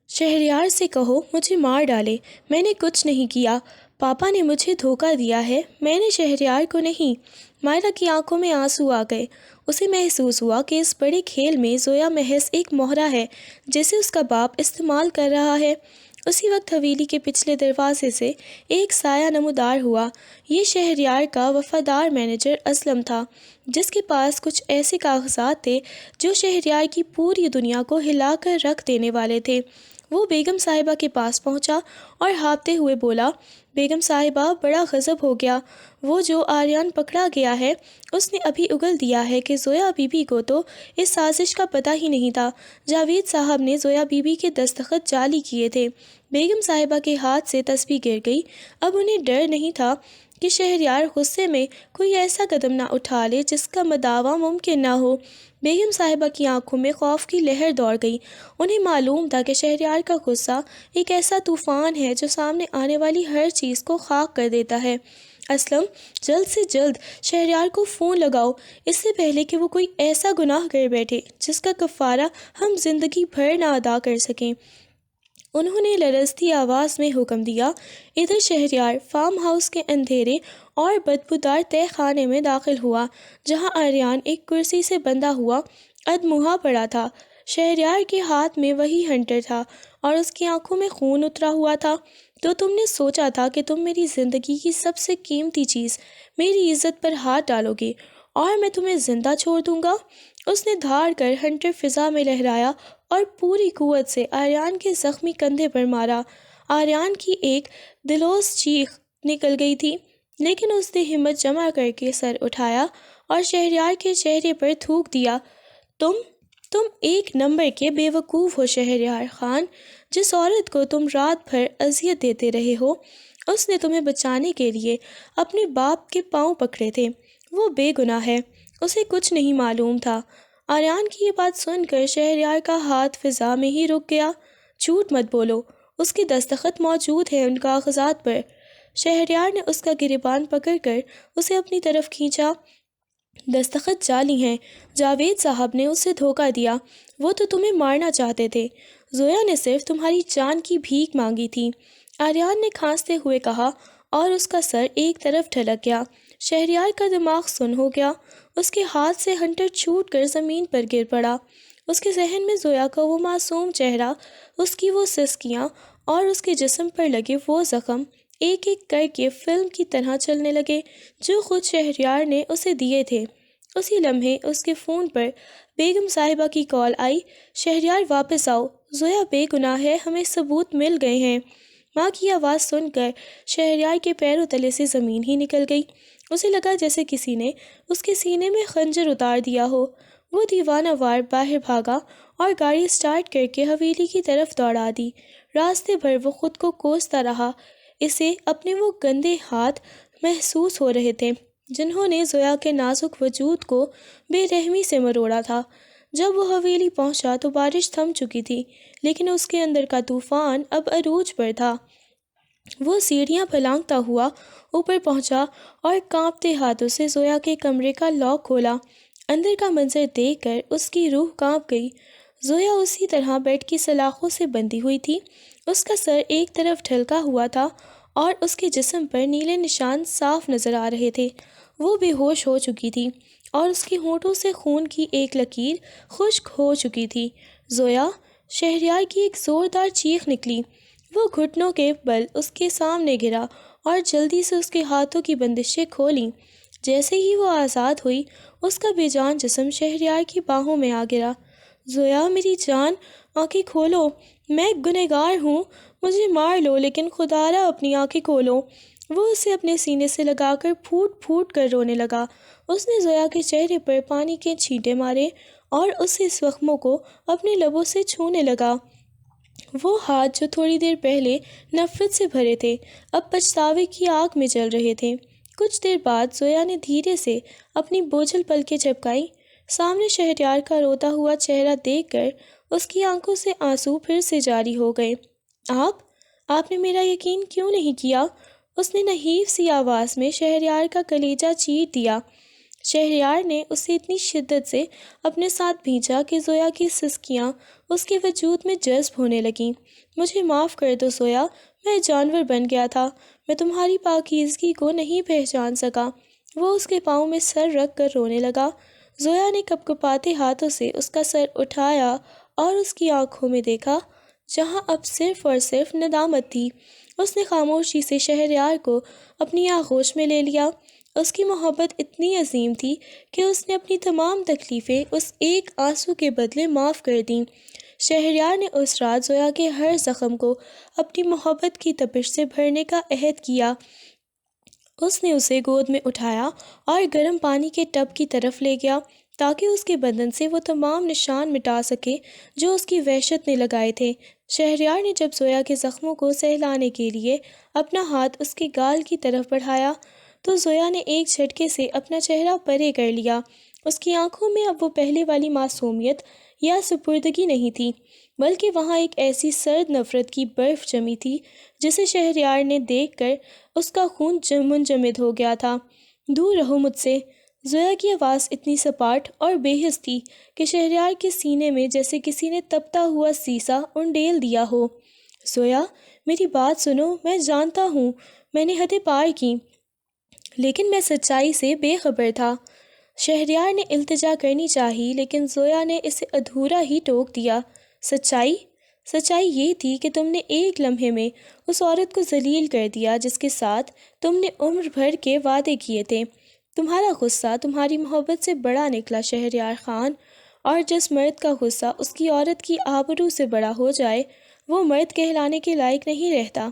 شہریار سے کہو مجھے مار ڈالے، میں نے کچھ نہیں کیا، پاپا نے مجھے دھوکہ دیا ہے، میں نے شہریار کو نہیں۔ مائرہ کی آنکھوں میں آنسو آ گئے۔ اسے محسوس ہوا کہ اس بڑے کھیل میں زویا محض ایک مہرہ ہے جسے اس کا باپ استعمال کر رہا ہے۔ اسی وقت حویلی کے پچھلے دروازے سے ایک سایہ نمودار ہوا۔ یہ شہریار کا وفادار مینیجر اسلم تھا، جس کے پاس کچھ ایسے کاغذات تھے جو شہریار کی پوری دنیا کو ہلا کر رکھ دینے والے تھے۔ وہ بیگم صاحبہ کے پاس پہنچا اور ہانپتے ہوئے بولا، بیگم صاحبہ، بڑا غضب ہو گیا، وہ جو آریان پکڑا گیا ہے اس نے ابھی اگل دیا ہے کہ زویا بی بی کو تو اس سازش کا پتہ ہی نہیں تھا۔ جاوید صاحب نے زویا بی بی کے دستخط جعلی کیے تھے۔ بیگم صاحبہ کے ہاتھ سے تسبیح گر گئی۔ اب انہیں ڈر نہیں تھا کہ شہریار غصے میں کوئی ایسا قدم نہ اٹھا لے جس کا مداوع ممکن نہ ہو۔ بیگم صاحبہ کی آنکھوں میں خوف کی لہر دوڑ گئی۔ انہیں معلوم تھا کہ شہریار کا غصہ ایک ایسا طوفان ہے جو سامنے آنے والی ہر چیز کو خاک کر دیتا ہے۔ اسلم، جلد سے جلد شہریار کو فون لگاؤ، اس سے پہلے کہ وہ کوئی ایسا گناہ کر بیٹھے جس کا کفارہ ہم زندگی بھر نہ ادا کر سکیں۔ انہوں نے لرزتی آواز میں حکم دیا۔ ادھر شہریار فارم ہاؤس کے اندھیرے اور بدبودار تہہ خانے میں داخل ہوا، جہاں آریان ایک کرسی سے بندھا ہوا ادموہا پڑا تھا۔ شہریار کے ہاتھ میں وہی ہنٹر تھا اور اس کی آنکھوں میں خون اترا ہوا تھا۔ تو تم نے سوچا تھا کہ تم میری زندگی کی سب سے قیمتی چیز، میری عزت پر ہاتھ ڈالو گے اور میں تمہیں زندہ چھوڑ دوں گا؟ اس نے دھاڑ کر ہنٹر فضا میں لہرایا اور پوری قوت سے آریان کے زخمی کندھے پر مارا۔ آریان کی ایک دلوس چیخ نکل گئی تھی، لیکن اس نے ہمت جمع کر کے سر اٹھایا اور شہریار کے چہرے پر تھوک دیا۔ تم ایک نمبر کے بے وقوف ہو شہریار خان۔ جس عورت کو تم رات بھر اذیت دیتے رہے ہو، اس نے تمہیں بچانے کے لیے اپنے باپ کے پاؤں پکڑے تھے۔ وہ بے گناہ ہے، اسے کچھ نہیں معلوم تھا۔ آریان کی یہ بات سن کر شہریار کا ہاتھ فضا میں ہی رک گیا۔ جھوٹ مت بولو، اس کے دستخط موجود ہیں ان کاغذات پر۔ شہریار نے اس کا گریبان پکڑ کر اسے اپنی طرف کھینچا۔ دستخط جعلی ہیں، جاوید صاحب نے اسے دھوکہ دیا، وہ تو تمہیں مارنا چاہتے تھے، زویا نے صرف تمہاری جان کی بھیک مانگی تھی، آریان نے کھانستے ہوئے کہا، اور اس کا سر ایک طرف ڈھلک گیا۔ شہریار کا دماغ سن ہو گیا، اس کے ہاتھ سے ہنٹر چھوٹ کر زمین پر گر پڑا۔ اس کے ذہن میں زویا کا وہ معصوم چہرہ، اس کی وہ سسکیاں اور اس کے جسم پر لگے وہ زخم ایک ایک کر کے فلم کی طرح چلنے لگے جو خود شہریار نے اسے دیے تھے۔ اسی لمحے اس کے فون پر بیگم صاحبہ کی کال آئی، شہریار واپس آؤ، زویا بے گناہ ہے، ہمیں ثبوت مل گئے ہیں۔ ماں کی آواز سن کر شہریار کے پیروں تلے سے زمین ہی نکل گئی۔ اسے لگا جیسے کسی نے اس کے سینے میں خنجر اتار دیا ہو۔ وہ دیوانہ وار باہر بھاگا اور گاڑی سٹارٹ کر کے حویلی کی طرف دوڑا دی۔ راستے بھر وہ خود کو کوستا رہا، اسے اپنے وہ گندے ہاتھ محسوس ہو رہے تھے جنہوں نے زویا کے نازک وجود کو بے رحمی سے مروڑا تھا۔ جب وہ حویلی پہنچا تو بارش تھم چکی تھی، لیکن اس کے اندر کا طوفان اب عروج پر تھا۔ وہ سیڑھیاں پھلانگتا ہوا اوپر پہنچا اور کانپتے ہاتھوں سے زویا کے کمرے کا لاک کھولا۔ اندر کا منظر دیکھ کر اس کی روح کانپ گئی۔ زویا اسی طرح بیڈ کی سلاخوں سے بندھی ہوئی تھی، اس کا سر ایک طرف ڈھلکا ہوا تھا اور اس کے جسم پر نیلے نشان صاف نظر آ رہے تھے۔ وہ بے ہوش ہو چکی تھی اور اس کے ہونٹوں سے خون کی ایک لکیر خشک ہو چکی تھی۔ زویا! شہریار کی ایک زوردار چیخ نکلی۔ وہ گھٹنوں کے بل اس کے سامنے گرا اور جلدی سے اس کے ہاتھوں کی بندشیں کھولیں۔ جیسے ہی وہ آزاد ہوئی، اس کا بے جان جسم شہریار کی باہوں میں آ گرا۔ زویا میری جان، آنکھیں کھولو، میں گنہگار ہوں، مجھے مار لو لیکن خدارا اپنی آنکھیں کھولو۔ وہ اسے اپنے سینے سے لگا کر پھوٹ پھوٹ کر رونے لگا۔ اس نے زویا کے چہرے پر پانی کے چھینٹے مارے اور اسے زخموں کو اپنے لبوں سے چھونے لگا۔ وہ ہاتھ جو تھوڑی دیر پہلے نفرت سے بھرے تھے، اب پچھتاوے کی آگ میں جل رہے تھے۔ کچھ دیر بعد زویا نے دھیرے سے اپنی بوجھل پلکیں جھپکائیں۔ سامنے شہریار کا روتا ہوا چہرہ دیکھ کر اس کی آنکھوں سے آنسو پھر سے جاری ہو گئے۔ آپ نے میرا یقین کیوں نہیں کیا؟ اس نے نحیف سی آواز میں شہریار کا کلیجہ چیر دیا۔ شہریار نے اسے اتنی شدت سے اپنے ساتھ بھینچا کہ زویا کی سسکیاں اس کے وجود میں جذب ہونے لگیں۔ مجھے معاف کر دو زویا، میں جانور بن گیا تھا، میں تمہاری پاکیزگی کو نہیں پہچان سکا۔ وہ اس کے پاؤں میں سر رکھ کر رونے لگا۔ زویا نے کپکپاتے ہاتھوں سے اس کا سر اٹھایا اور اس کی آنکھوں میں دیکھا، جہاں اب صرف اور صرف ندامت تھی۔ اس نے خاموشی سے شہریار کو اپنی آغوش میں لے لیا۔ اس کی محبت اتنی عظیم تھی کہ اس نے اپنی تمام تکلیفیں اس ایک آنسو کے بدلے معاف کر دیں۔ شہریار نے اس رات زویا کے ہر زخم کو اپنی محبت کی تپش سے بھرنے کا عہد کیا۔ اس نے اسے گود میں اٹھایا اور گرم پانی کے ٹب کی طرف لے گیا تاکہ اس کے بدن سے وہ تمام نشان مٹا سکے جو اس کی وحشت نے لگائے تھے۔ شہریار نے جب زویا کے زخموں کو سہلانے کے لیے اپنا ہاتھ اس کے گال کی طرف بڑھایا تو زویا نے ایک جھٹکے سے اپنا چہرہ پرے کر لیا۔ اس کی آنکھوں میں اب وہ پہلے والی معصومیت یا سپردگی نہیں تھی، بلکہ وہاں ایک ایسی سرد نفرت کی برف جمی تھی جسے شہریار نے دیکھ کر اس کا خون منجمد ہو گیا تھا۔ دور رہو مجھ سے۔ زویا کی آواز اتنی سپاٹ اور بے حس تھی کہ شہریار کے سینے میں جیسے کسی نے تپتا ہوا سیسا انڈیل دیا ہو۔ زویا، میری بات سنو، میں جانتا ہوں میں نے حدیں پار کی، لیکن میں سچائی سے بے خبر تھا۔ شہریار نے التجا کرنی چاہی، لیکن زویا نے اسے ادھورا ہی ٹوک دیا۔ سچائی؟ سچائی یہ تھی کہ تم نے ایک لمحے میں اس عورت کو ذلیل کر دیا جس کے ساتھ تم نے عمر بھر کے وعدے کیے تھے۔ تمہارا غصہ تمہاری محبت سے بڑا نکلا شہریار خان، اور جس مرد کا غصہ اس کی عورت کی آبرو سے بڑا ہو جائے وہ مرد کہلانے کے لائق نہیں رہتا۔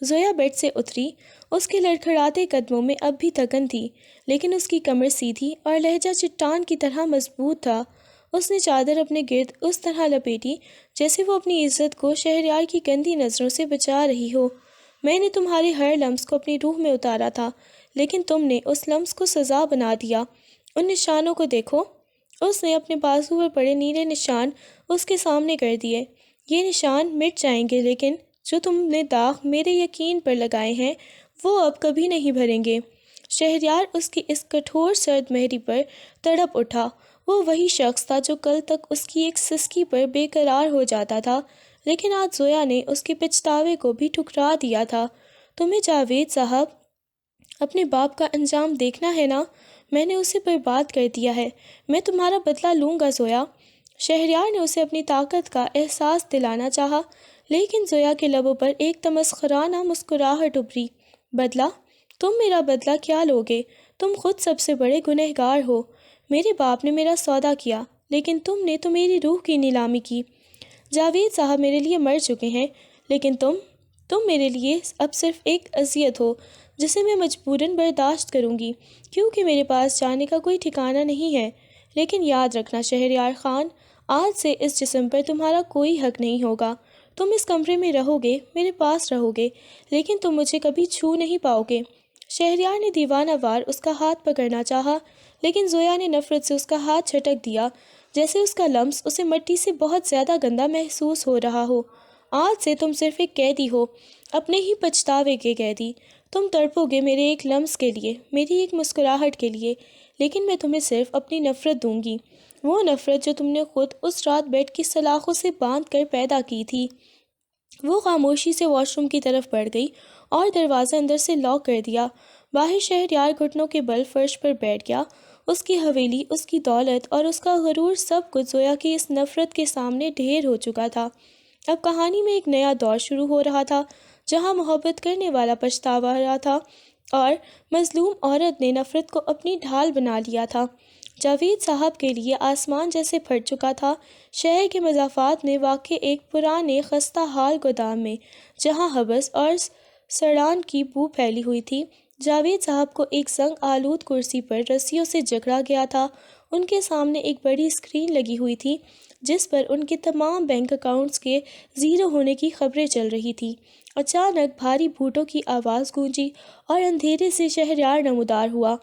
زویا بیڈ سے اتری۔ اس کے لڑکھڑاتے قدموں میں اب بھی تھکن تھی، لیکن اس کی کمر سیدھی اور لہجہ چٹان کی طرح مضبوط تھا۔ اس نے چادر اپنے گرد اس طرح لپیٹی جیسے وہ اپنی عزت کو شہریار کی گندی نظروں سے بچا رہی ہو۔ میں نے تمہارے ہر لمس کو اپنی روح میں اتارا تھا، لیکن تم نے اس لمس کو سزا بنا دیا۔ ان نشانوں کو دیکھو۔ اس نے اپنے بازو پر پڑے نیلے نشان اس کے سامنے کر دیے۔ یہ نشان مٹ جائیں گے، لیکن جو تم نے داغ میرے یقین پر لگائے ہیں وہ اب کبھی نہیں بھریں گے۔ شہریار اس کی اس کٹھور سرد مہری پر تڑپ اٹھا۔ وہ وہی شخص تھا جو کل تک اس کی ایک سسکی پر بے قرار ہو جاتا تھا، لیکن آج زویا نے اس کے پچھتاوے کو بھی ٹھکرا دیا تھا۔ تمہیں جاوید صاحب اپنے باپ کا انجام دیکھنا ہے نا؟ میں نے اسے برباد کر دیا ہے، میں تمہارا بدلہ لوں گا زویا۔ شہریار نے اسے اپنی طاقت کا احساس دلانا چاہا، لیکن زویا کے لبوں پر ایک تمسخرانہ مسکراہٹ ابھری۔ بدلہ؟ تم میرا بدلہ کیا لوگے؟ تم خود سب سے بڑے گنہگار ہو۔ میرے باپ نے میرا سودا کیا، لیکن تم نے تو میری روح کی نیلامی کی۔ جاوید صاحب میرے لیے مر چکے ہیں، لیکن تم میرے لیے اب صرف ایک اذیت ہو جسے میں مجبوراً برداشت کروں گی، کیونکہ میرے پاس جانے کا کوئی ٹھکانہ نہیں ہے۔ لیکن یاد رکھنا شہریار خان، آج سے اس جسم پر تمہارا کوئی حق نہیں ہوگا۔ تم اس کمرے میں رہو گے، میرے پاس رہو گے، لیکن تم مجھے کبھی چھو نہیں پاؤ گے۔ شہریار نے دیوانہ وار اس کا ہاتھ پکڑنا چاہا، لیکن زویا نے نفرت سے اس کا ہاتھ جھٹک دیا، جیسے اس کا لمس اسے مٹی سے بہت زیادہ گندا محسوس ہو رہا ہو۔ آج سے تم صرف ایک قیدی ہو، اپنے ہی پچھتاوے کے قیدی۔ تم تڑپو گے میرے ایک لمس کے لیے، میری ایک مسکراہٹ کے لیے، لیکن میں تمہیں صرف اپنی نفرت دوں گی، وہ نفرت جو تم نے خود اس رات بیڈ کی سلاخوں سے باندھ کر پیدا کی تھی۔ وہ خاموشی سے واش روم کی طرف بڑھ گئی اور دروازہ اندر سے لاک کر دیا۔ باہر شہریار گھٹنوں کے بل فرش پر بیٹھ گیا۔ اس کی حویلی، اس کی دولت اور اس کا غرور، سب کچھ زویا کی اس نفرت کے سامنے ڈھیر ہو چکا تھا۔ اب کہانی میں ایک نیا دور شروع ہو رہا تھا، جہاں محبت کرنے والا پچھتا رہا تھا اور مظلوم عورت نے نفرت کو اپنی ڈھال بنا لیا تھا۔ جاوید صاحب کے لیے آسمان جیسے پھٹ چکا تھا۔ شہر کے مضافات میں واقع ایک پرانے خستہ حال گودام میں، جہاں حبس اور سڑان کی بو پھیلی ہوئی تھی، جاوید صاحب کو ایک سنگ آلود کرسی پر رسیوں سے جکڑا گیا تھا۔ ان کے سامنے ایک بڑی اسکرین لگی ہوئی تھی جس پر ان کے تمام بینک اکاؤنٹس کے زیرو ہونے کی خبریں چل رہی تھیں۔ اچانک بھاری بوٹوں کی آواز گونجی اور اندھیرے سے شہریار نمودار ہوا۔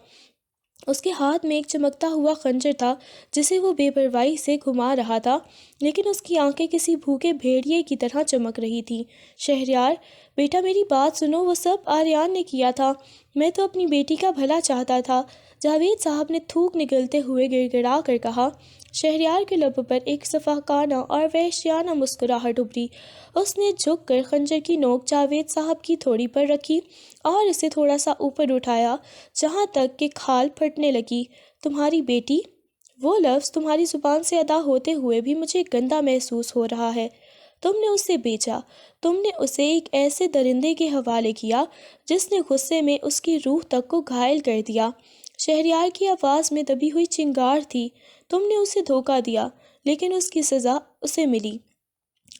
اس کے ہاتھ میں ایک چمکتا ہوا خنجر تھا جسے وہ بے پرواہی سے گھما رہا تھا، لیکن اس کی آنکھیں کسی بھوکے بھیڑیے کی طرح چمک رہی تھیں۔ شہریار، بیٹا میری بات سنو، وہ سب آریان نے کیا تھا، میں تو اپنی بیٹی کا بھلا چاہتا تھا، جاوید صاحب نے تھوک نگلتے ہوئے گڑ گڑا کر کہا۔ شہریار کے لبوں پر ایک صفاقانہ اور وحشیانہ مسکراہٹ ابھری۔ اس نے جھک کر خنجر کی نوک جاوید صاحب کی تھوڑی پر رکھی اور اسے تھوڑا سا اوپر اٹھایا، جہاں تک کہ کھال پھٹنے لگی۔ تمہاری بیٹی؟ وہ لفظ تمہاری زبان سے ادا ہوتے ہوئے بھی مجھے گندا محسوس ہو رہا ہے۔ تم نے اسے بیچا، تم نے اسے ایک ایسے درندے کے حوالے کیا جس نے غصے میں اس کی روح تک کو گھائل کر دیا۔ شہریار کی آواز میں دبی ہوئی چنگار تھی۔ تم نے اسے دھوکہ دیا، لیکن اس کی سزا اسے ملی۔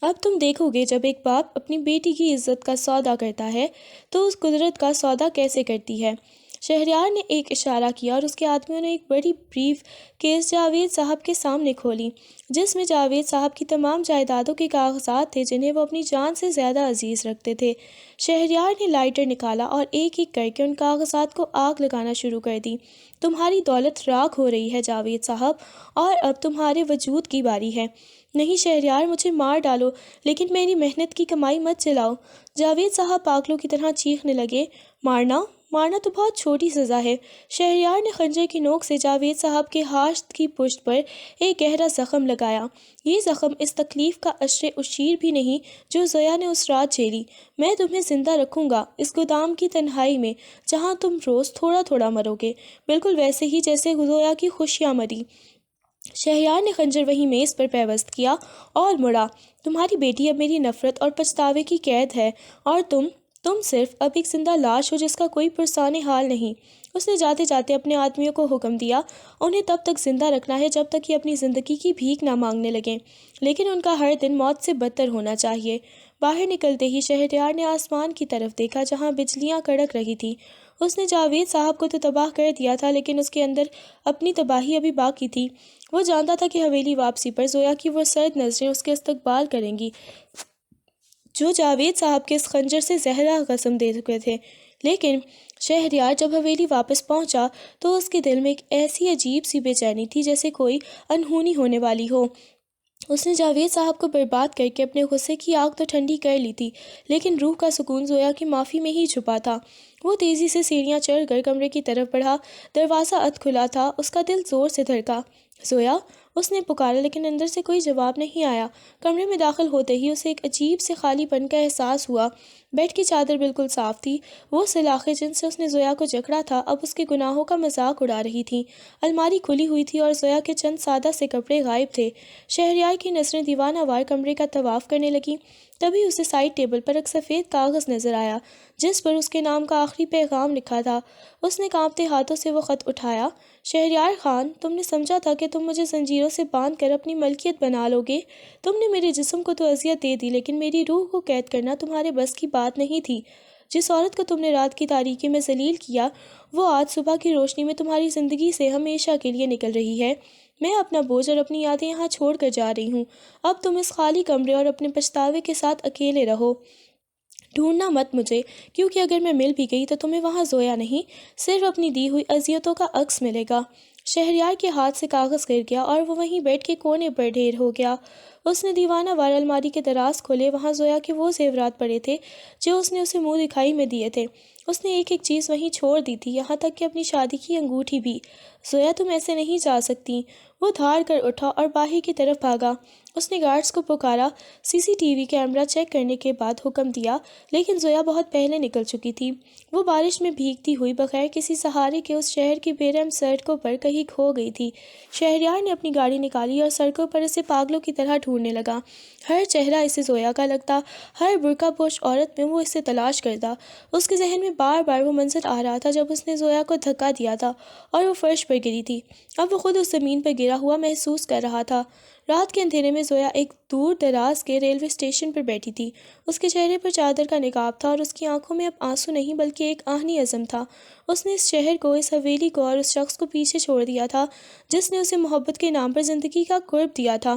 اب تم دیکھو گے جب ایک باپ اپنی بیٹی کی عزت کا سودا کرتا ہے تو اس قدرت کا سودا کیسے کرتی ہے۔ شہریار نے ایک اشارہ کیا اور اس کے آدمیوں نے ایک بڑی بریف کیس جاوید صاحب کے سامنے کھولی، جس میں جاوید صاحب کی تمام جائیدادوں کے کاغذات تھے جنہیں وہ اپنی جان سے زیادہ عزیز رکھتے تھے۔ شہریار نے لائٹر نکالا اور ایک ایک کر کے ان کاغذات کو آگ لگانا شروع کر دی۔ تمہاری دولت راکھ ہو رہی ہے جاوید صاحب، اور اب تمہارے وجود کی باری ہے۔ نہیں شہریار، مجھے مار ڈالو لیکن میری محنت کی کمائی مت جلاؤ۔ جاوید صاحب پاگلوں کی طرح چیخنے لگے۔ مارنا تو بہت چھوٹی سزا ہے۔ شہریار نے خنجر کی نوک سے جاوید صاحب کے ہاتھ کی پشت پر ایک گہرا زخم لگایا۔ یہ زخم اس تکلیف کا عشر اشیر بھی نہیں جو زویا نے اس رات جھیلی۔ میں تمہیں زندہ رکھوں گا اس گودام کی تنہائی میں جہاں تم روز تھوڑا تھوڑا مرو گے، بالکل ویسے ہی جیسے زویا کی خوشیاں مری۔ شہریار نے خنجر وہیں میز پر پیوست کیا اور مڑا۔ تمہاری بیٹی اب میری نفرت اور پچھتاوے کی قید ہے، اور تم صرف اب ایک زندہ لاش ہو جس کا کوئی پرسان حال نہیں۔ اس نے جاتے جاتے اپنے آدمیوں کو حکم دیا، انہیں تب تک زندہ رکھنا ہے جب تک یہ اپنی زندگی کی بھیک نہ مانگنے لگیں، لیکن ان کا ہر دن موت سے بدتر ہونا چاہیے۔ باہر نکلتے ہی شہریار نے آسمان کی طرف دیکھا جہاں بجلیاں کڑک رہی تھیں۔ اس نے جاوید صاحب کو تو تباہ کر دیا تھا، لیکن اس کے اندر اپنی تباہی ابھی باقی تھی۔ وہ جانتا تھا کہ حویلی واپسی پر زویا کی وہ سرد نظریں اس کے استقبال کریں گی جو جاوید صاحب کے اس خنجر سے زہرا قسم دے چکے تھے۔ لیکن شہریار جب حویلی واپس پہنچا تو اس کے دل میں ایک ایسی عجیب سی بے چینی تھی جیسے کوئی انہونی ہونے والی ہو۔ اس نے جاوید صاحب کو برباد کر کے اپنے غصے کی آگ تو ٹھنڈی کر لی تھی، لیکن روح کا سکون زویا کی معافی میں ہی چھپا تھا۔ وہ تیزی سے سیڑھیاں چڑھ کر کمرے کی طرف بڑھا۔ دروازہ اد کھلا تھا۔ اس کا دل زور سے دھڑکا۔ زویا، اس نے پکارا، لیکن اندر سے کوئی جواب نہیں آیا۔ کمرے میں داخل ہوتے ہی اسے ایک عجیب سے خالی پن کا احساس ہوا۔ بیڈ کی چادر بالکل صاف تھی۔ وہ سلاخیں جن سے اس نے زویا کو جکڑا تھا اب اس کے گناہوں کا مذاق اڑا رہی تھیں۔ الماری کھلی ہوئی تھی اور زویا کے چند سادہ سے کپڑے غائب تھے۔ شہریار کی نظریں دیوانہ وار کمرے کا طواف کرنے لگیں۔ تبھی اسے سائڈ ٹیبل پر ایک سفید کاغذ نظر آیا جس پر اس کے نام کا آخری پیغام لکھا تھا۔ اس نے کانپتے ہاتھوں سے وہ خط اٹھایا۔ شہریار خان، تم نے سمجھا تھا کہ تم مجھے زنجیروں سے باندھ کر اپنی ملکیت بنا لو گے۔ تم نے میرے جسم کو تو اذیت دے دی، لیکن میری روح کو قید کرنا تمہارے بس کی بات نہیں تھی۔ جس عورت کو تم نے رات کی تاریکی میں ذلیل کیا، وہ آج صبح کی روشنی میں تمہاری زندگی سے ہمیشہ کے لیے نکل رہی ہے۔ میں اپنا بوجھ اور اپنی یادیں یہاں چھوڑ کر جا رہی ہوں۔ اب تم اس خالی کمرے اور اپنے پچھتاوے کے ساتھ اکیلے رہو۔ ڈھونڈنا مت مجھے، کیونکہ اگر میں مل بھی گئی تو تمہیں وہاں زویا نہیں، صرف اپنی دی ہوئی اذیتوں کا عکس ملے گا۔ شہریار کے ہاتھ سے کاغذ گر گیا اور وہ وہیں بیڈ کے کونے پر ڈھیر ہو گیا۔ اس نے دیوانہ وار الماری کے دراز کھولے۔ وہاں زویا کے وہ زیورات پڑے تھے جو اس نے اسے منہ دکھائی میں دیے تھے۔ اس نے ایک ایک چیز وہیں چھوڑ دی تھی، یہاں تک کہ اپنی شادی کی انگوٹھی بھی۔ زویا، تم ایسے نہیں جا سکتی۔ وہ دھاڑ کر اٹھا اور باہر کی طرف بھاگا۔ اس نے گارڈز کو پکارا، C C T V camera check کرنے کے بعد حکم دیا، لیکن زویا بہت پہلے نکل چکی تھی۔ وہ بارش میں بھیگتی ہوئی بغیر کسی سہارے کے اس شہر کی بے رحم سڑکوں پر کہیں کھو گئی تھی۔ شہریار نے اپنی گاڑی نکالی اور سڑکوں پر اسے پاگلوں کی طرح ڈھونڈنے لگا۔ ہر چہرہ اسے زویا کا لگتا، ہر برقع پوش عورت میں وہ اسے تلاش کرتا۔ اس کے ذہن میں بار بار وہ منظر آ رہا تھا جب اس نے زویا کو دھکا دیا تھا اور وہ فرش پر گری تھی۔ اب وہ خود اس زمین پر گرا ہوا محسوس کر رہا تھا۔ رات کے اندھیرے میں زویا ایک دور دراز کے ریلوے اسٹیشن پر بیٹھی تھی۔ اس کے چہرے پر چادر کا نقاب تھا اور اس کی آنکھوں میں اب آنسو نہیں بلکہ ایک آہنی عزم تھا۔ اس نے اس شہر کو، اس حویلی کو اور اس شخص کو پیچھے چھوڑ دیا تھا جس نے اسے محبت کے نام پر زندگی کا قرب دیا تھا۔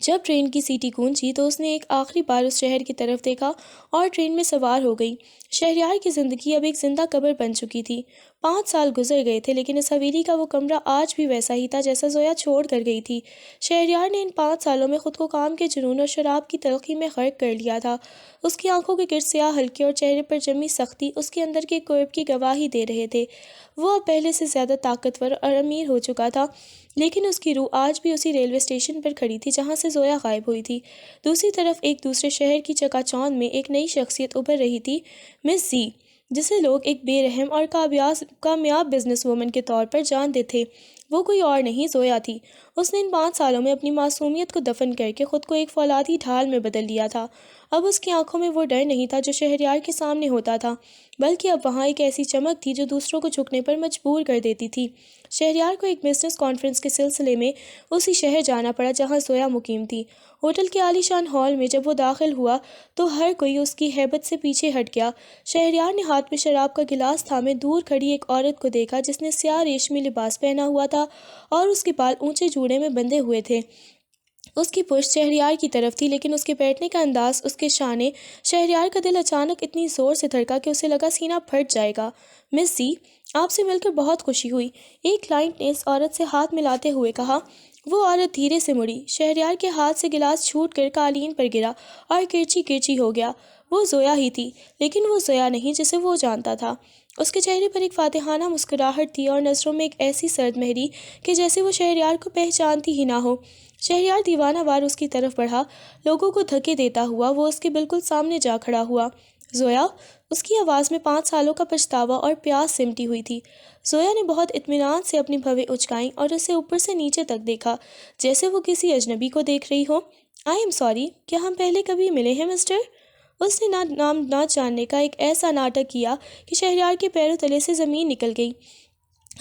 جب ٹرین کی سیٹی گونجی تو اس نے ایک آخری بار اس شہر کی طرف دیکھا اور ٹرین میں سوار ہو گئی۔ شہریار کی زندگی اب ایک زندہ قبر بن چکی تھی۔ 5 سال گزر گئے تھے، لیکن اس حویلی کا وہ کمرہ آج بھی ویسا ہی تھا جیسا زویا چھوڑ کر گئی تھی۔ شہریار نے ان 5 سالوں میں خود کو کام کے جنون اور شراب کی تلخی میں غرق کر لیا تھا۔ اس کی آنکھوں کے گرد سیاہ حلقے اور چہرے پر جمی سختی اس کے اندر کے قرب کی گواہی دے رہے تھے۔ وہ اب پہلے سے زیادہ طاقتور اور امیر ہو چکا تھا، لیکن اس کی روح آج بھی اسی ریلوے اسٹیشن پر کھڑی تھی جہاں سے زویا غائب ہوئی تھی۔ دوسری طرف ایک دوسرے شہر کی چکا چوند میں ایک نئی شخصیت ابھر رہی تھی، مس زی، جسے لوگ ایک بے رحم اور کامیاب بزنس وومن کے طور پر جانتے تھے۔ وہ کوئی اور نہیں، زویا تھی۔ اس نے ان 5 سالوں میں اپنی معصومیت کو دفن کر کے خود کو ایک فولادی ڈھال میں بدل لیا تھا۔ اب اس کی آنکھوں میں وہ ڈر نہیں تھا جو شہریار کے سامنے ہوتا تھا، بلکہ اب وہاں ایک ایسی چمک تھی جو دوسروں کو جھکنے پر مجبور کر دیتی تھی۔ شہریار کو ایک بزنس کانفرنس کے سلسلے میں اسی شہر جانا پڑا جہاں زویا مقیم تھی۔ ہوٹل کے عالی شان ہال میں جب وہ داخل ہوا تو ہر کوئی اس کی ہیبت سے پیچھے ہٹ گیا۔ شہریار نے ہاتھ میں شراب کا گلاس تھامے دور کھڑی ایک عورت کو دیکھا جس نے سیاہ ریشمی لباس پہنا ہوا تھا اور اس کے بال اونچے جوڑے میں بندھے ہوئے تھے۔ اس کی پشت شہریار کی طرف تھی، لیکن اس کے بیٹھنے کا انداز، اس کے شانے، شہریار کا دل اچانک اتنی زور سے دھڑکا کہ اسے لگا سینہ پھٹ جائے گا۔ مس سی، آپ سے مل کر بہت خوشی ہوئی، ایک کلائنٹ نے اس عورت سے ہاتھ ملاتے ہوئے کہا۔ وہ عورت دھیرے سے مڑی، شہریار کے ہاتھ سے گلاس چھوٹ کر قالین پر گرا اور کرچی کرچی ہو گیا۔ وہ زویا ہی تھی، لیکن وہ زویا نہیں جسے وہ جانتا تھا۔ اس کے چہرے پر ایک فاتحانہ مسکراہٹ تھی اور نظروں میں ایک ایسی سرد مہری کہ جیسے وہ شہریار کو پہچانتی ہی نہ ہو۔ شہریار دیوانہ وار اس کی طرف بڑھا، لوگوں کو دھکے دیتا ہوا وہ اس کے بالکل سامنے جا کھڑا ہوا۔ زویا، اس کی آواز میں 5 سالوں کا پچھتاوا اور پیاس سمٹی ہوئی تھی۔ زویا نے بہت اطمینان سے اپنی بھویں اچکائیں اور اسے اوپر سے نیچے تک دیکھا، جیسے وہ کسی اجنبی کو دیکھ رہی ہو۔ آئی ایم سوری، کیا ہم پہلے کبھی ملے ہیں مسٹر؟ اس نے نام نہ جاننے کا ایک ایسا ناٹک کیا کہ شہریار کے پیروں تلے سے زمین نکل گئی۔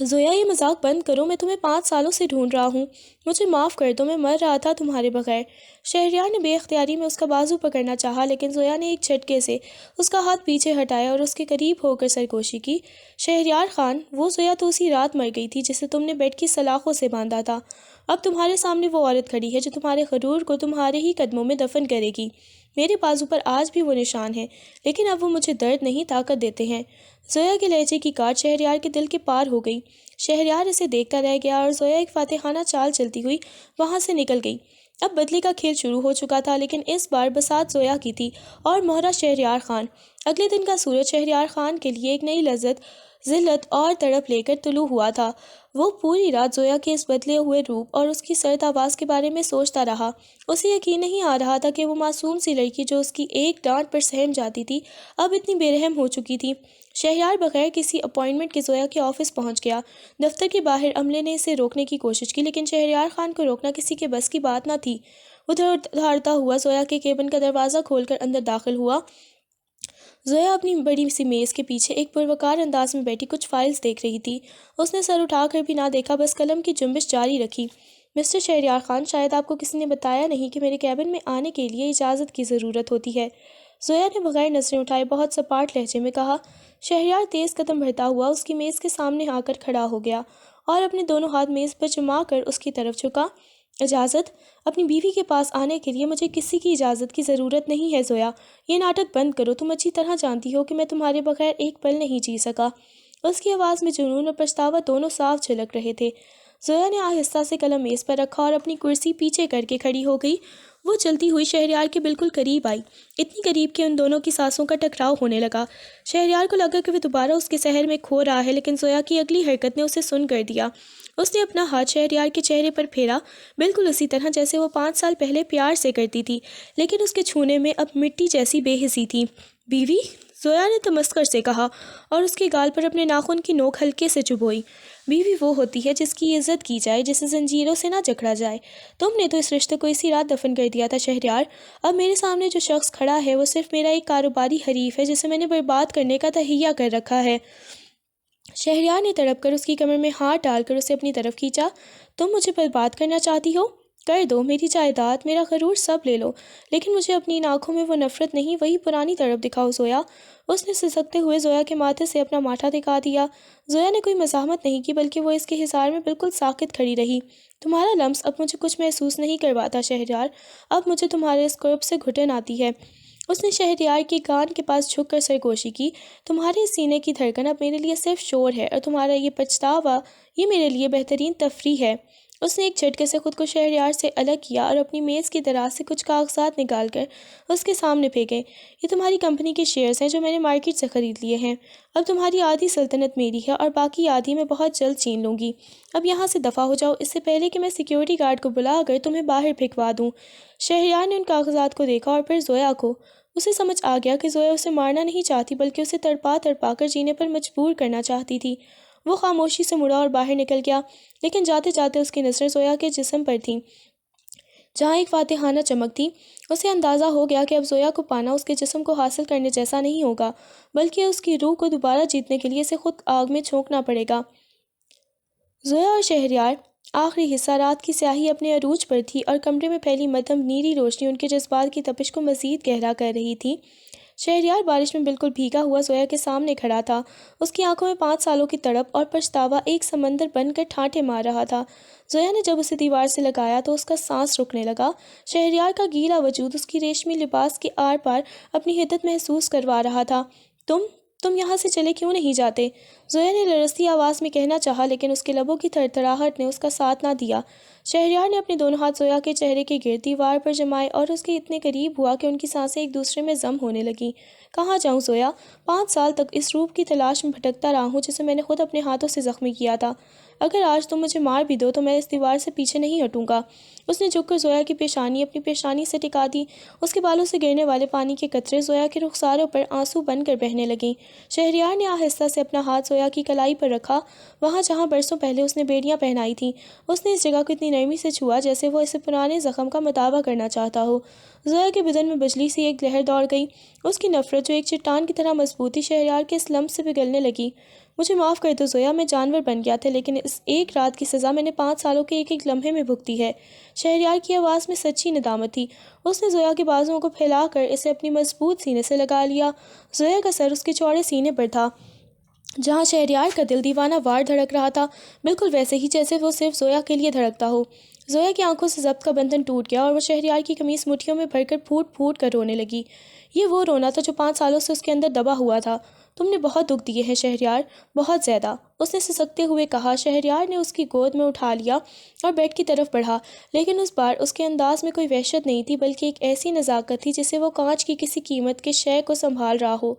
زویا، یہ مذاق بند کرو، میں تمہیں 5 سالوں سے ڈھونڈ رہا ہوں، مجھے معاف کر دو، میں مر رہا تھا تمہارے بغیر۔ شہریار نے بے اختیاری میں اس کا بازو پکڑنا چاہا، لیکن زویا نے ایک جھٹکے سے اس کا ہاتھ پیچھے ہٹایا اور اس کے قریب ہو کر سرگوشی کی۔ شہریار خان، وہ زویا تو اسی رات مر گئی تھی جسے تم نے بیڈ کی سلاخوں سے باندھا تھا۔ اب تمہارے سامنے وہ عورت کھڑی ہے جو تمہارے غرور کو تمہارے ہی قدموں میں دفن کرے گی۔ میرے بازو پر آج بھی وہ نشان ہیں، لیکن اب وہ مجھے درد نہیں طاقت دیتے ہیں۔ زویا کے لہجے کی کاٹ شہریار کے دل کے پار ہو گئی۔ شہریار اسے دیکھتا رہ گیا اور زویا ایک فاتحانہ چال چلتی ہوئی وہاں سے نکل گئی۔ اب بدلے کا کھیل شروع ہو چکا تھا، لیکن اس بار بساط زویا کی تھی اور مہرہ شہریار خان۔ اگلے دن کا سورج شہریار خان کے لیے ایک نئی لذت، ذلت اور تڑپ لے کر طلوع ہوا تھا۔ وہ پوری رات زویا کے اس بدلے ہوئے روپ اور اس کی سرد آواز کے بارے میں سوچتا رہا۔ اسے یقین نہیں آ رہا تھا کہ وہ معصوم سی لڑکی جو اس کی ایک ڈانٹ پر سہم جاتی تھی، اب اتنی بے رحم ہو چکی تھی۔ شہریار بغیر کسی اپائنٹمنٹ کے زویا کے آفس پہنچ گیا۔ دفتر کے باہر عملے نے اسے روکنے کی کوشش کی، لیکن شہریار خان کو روکنا کسی کے بس کی بات نہ تھی۔ ادھر دھاڑتا ہوا زویا کے کیبن کا دروازہ کھول کر اندر داخل ہوا۔ زویا اپنی بڑی سی میز کے پیچھے ایک پروقار انداز میں بیٹھی کچھ فائلز دیکھ رہی تھی۔ اس نے سر اٹھا کر بھی نہ دیکھا، بس قلم کی جنبش جاری رکھی۔ مسٹر شہریار خان، شاید آپ کو کسی نے بتایا نہیں کہ میرے کیبن میں آنے کے لیے اجازت کی ضرورت ہوتی ہے۔ زویا نے بغیر نظریں اٹھائے بہت سپاٹ لہجے میں کہا۔ شہریار تیز قدم بڑھتا ہوا اس کی میز کے سامنے آ کر کھڑا ہو گیا اور اپنے دونوں ہاتھ میز پر جما کر اس کی طرف جھکا۔ اجازت؟ اپنی بیوی کے پاس آنے کے لیے مجھے کسی کی اجازت کی ضرورت نہیں ہے زویا، یہ ناٹک بند کرو، تم اچھی طرح جانتی ہو کہ میں تمہارے بغیر ایک پل نہیں جی سکا۔ اس کی آواز میں جنون اور پچھتاوا دونوں صاف جھلک رہے تھے۔ زویا نے آہستہ سے قلم میز پر رکھا اور اپنی کرسی پیچھے کر کے کھڑی ہو گئی۔ وہ چلتی ہوئی شہریار کے بالکل قریب آئی، اتنی قریب کہ ان دونوں کی سانسوں کا ٹکراؤ ہونے لگا۔ شہریار کو لگا کہ وہ دوبارہ اس کے سحر میں کھو رہا ہے، لیکن زویا کی اگلی حرکت نے اسے سن کر دیا۔ اس نے اپنا ہاتھ شہریار کے چہرے پر پھیرا، بالکل اسی طرح جیسے وہ 5 سال پہلے پیار سے کرتی تھی، لیکن اس کے چھونے میں اب مٹی جیسی بے حسی تھی۔ بیوی؟ زویا نے تمسخر سے کہا اور اس کے گال پر اپنے ناخن کی نوک ہلکے سے چبھوئی۔ بیوی وہ ہوتی ہے جس کی عزت کی جائے، جسے زنجیروں سے نہ جکڑا جائے۔ تم نے تو اس رشتے کو اسی رات دفن کر دیا تھا شہریار۔ اب میرے سامنے جو شخص کھڑا ہے وہ صرف میرا ایک کاروباری حریف ہے جسے میں نے برباد کرنے کا تہیہ کر رکھا ہے۔ شہریار نے تڑپ کر اس کی کمر میں ہاتھ ڈال کر اسے اپنی طرف کھینچا۔ تم مجھے برباد کرنا چاہتی ہو؟ کر دو، میری جائیداد، میرا غرور سب لے لو، لیکن مجھے اپنی ان آنکھوں میں وہ نفرت نہیں، وہی پرانی تڑپ دکھاؤ زویا۔ اس نے سسکتے ہوئے زویا کے ماتھے سے اپنا ماتھا دکھا دیا۔ زویا نے کوئی مزاحمت نہیں کی، بلکہ وہ اس کے حصار میں بالکل ساکت کھڑی رہی۔ تمہارا لمس اب مجھے کچھ محسوس نہیں کرواتا شہریار، اب مجھے تمہارے اس قرب سے گھٹن آتی ہے۔ اس نے شہریار کی کان کے پاس جھک کر سرگوشی کی۔ تمہارے سینے کی دھڑکن اب میرے لیے صرف شور ہے، اور تمہارا یہ پچھتاوا، یہ میرے لیے بہترین تفریح ہے۔ اس نے ایک جھٹکے سے خود کو شہریار سے الگ کیا اور اپنی میز کی دراز سے کچھ کاغذات نکال کر اس کے سامنے پھینکے۔ یہ تمہاری کمپنی کے شیئرز ہیں جو میں نے مارکیٹ سے خرید لیے ہیں۔ اب تمہاری آدھی سلطنت میری ہے اور باقی آدھی میں بہت جلد چھین لوں گی۔ اب یہاں سے دفع ہو جاؤ، اس سے پہلے کہ میں سیکیورٹی گارڈ کو بلا کر تمہیں باہر پھینکوا دوں۔ شہریار نے ان کاغذات کو دیکھا اور پھر زویا کو۔ اسے سمجھ آ گیا کہ زویا اسے مارنا نہیں چاہتی، بلکہ اسے تڑپا تڑپا کر جینے پر مجبور کرنا چاہتی تھی۔ وہ خاموشی سے مڑا اور باہر نکل گیا، لیکن جاتے جاتے اس کی نظریں زویا کے جسم پر تھیں، جہاں ایک فاتحانہ چمک تھی۔ اسے اندازہ ہو گیا کہ اب زویا کو پانا اس کے جسم کو حاصل کرنے جیسا نہیں ہوگا، بلکہ اس کی روح کو دوبارہ جیتنے کے لیے اسے خود آگ میں جھونکنا پڑے گا۔ زویا اور شہریار، آخری حصہ رات کی سیاہی اپنے عروج پر تھی اور کمرے میں پھیلی مدھم نیلی روشنی ان کے جذبات کی تپش کو مزید گہرا کر رہی تھی۔ شہریار بارش میں بالکل بھیگا ہوا زویا کے سامنے کھڑا تھا، اس کی آنکھوں میں 5 سالوں کی تڑپ اور پچھتاوا ایک سمندر بن کر ٹھانٹے مار رہا تھا۔ زویا نے جب اسے دیوار سے لگایا تو اس کا سانس رکنے لگا۔ شہریار کا گیلا وجود اس کی ریشمی لباس کے آر پار اپنی حدت محسوس کروا رہا تھا۔ تم یہاں سے چلے کیوں نہیں جاتے؟ زویا نے لرزتی آواز میں کہنا چاہا، لیکن اس کے لبوں کی تھرتھراہٹ نے اس کا ساتھ نہ دیا۔ شہریار نے اپنے دونوں ہاتھ زویا کے چہرے کے گرد دیوار پر جمائے اور اس کے اتنے قریب ہوا کہ ان کی سانسیں ایک دوسرے میں ضم ہونے لگیں۔ کہاں جاؤں زویا؟ 5 سال تک اس روپ کی تلاش میں بھٹکتا رہا ہوں جسے میں نے خود اپنے ہاتھوں سے زخمی کیا تھا۔ اگر آج تم مجھے مار بھی دو تو میں اس دیوار سے پیچھے نہیں ہٹوں گا۔ اس نے جھک کر زویا کی پیشانی اپنی پیشانی سے ٹکا دی۔ اس کے بالوں سے گرنے والے پانی کے قطرے زویا کے رخساروں پر آنسو بن کر بہنے لگیں۔ شہریار نے آہستہ سے اپنا ہاتھ زویا کی کلائی پر رکھا، وہاں جہاں برسوں پہلے اس نے بیڑیاں پہنائی تھیں۔ اس نے اس جگہ کو اتنی نرمی سے چھوا جیسے وہ اسے پرانے زخم کا مداوا کرنا چاہتا ہو۔ زویا کے بدن میں بجلی سی ایک لہر دوڑ گئی۔ اس کی نفرت جو ایک چٹان کی طرح مضبوط تھی شہریار کے اس لمس سے پگھلنے لگی۔ مجھے معاف کر دو زویا، میں جانور بن گیا تھا، لیکن اس ایک رات کی سزا میں نے 5 سالوں کے ایک ایک لمحے میں بھگتی ہے۔ شہریار کی آواز میں سچی ندامت تھی۔ اس نے زویا کے بازوؤں کو پھیلا کر اسے اپنی مضبوط سینے سے لگا لیا۔ زویا کا سر اس کے چوڑے سینے پر تھا، جہاں شہریار کا دل دیوانہ وار دھڑک رہا تھا، بالکل ویسے ہی جیسے وہ صرف زویا کے لیے دھڑکتا ہو۔ زویا کی آنکھوں سے ضبط کا بندھن ٹوٹ گیا اور وہ شہریار کی قمیص مٹھیوں میں بھر کر پھوٹ پھوٹ کر رونے لگی۔ یہ وہ رونا تھا جو 5 سالوں سے اس کے اندر دبا ہوا تھا۔ تم نے بہت دکھ دیے ہیں شہریار، بہت زیادہ، اس نے سسکتے ہوئے کہا۔ شہریار نے اس کی گود میں اٹھا لیا اور بیڈ کی طرف بڑھا، لیکن اس بار اس کے انداز میں کوئی وحشت نہیں تھی، بلکہ ایک ایسی نزاکت تھی جسے وہ کانچ کی کسی قیمت کے شے کو سنبھال رہا ہو۔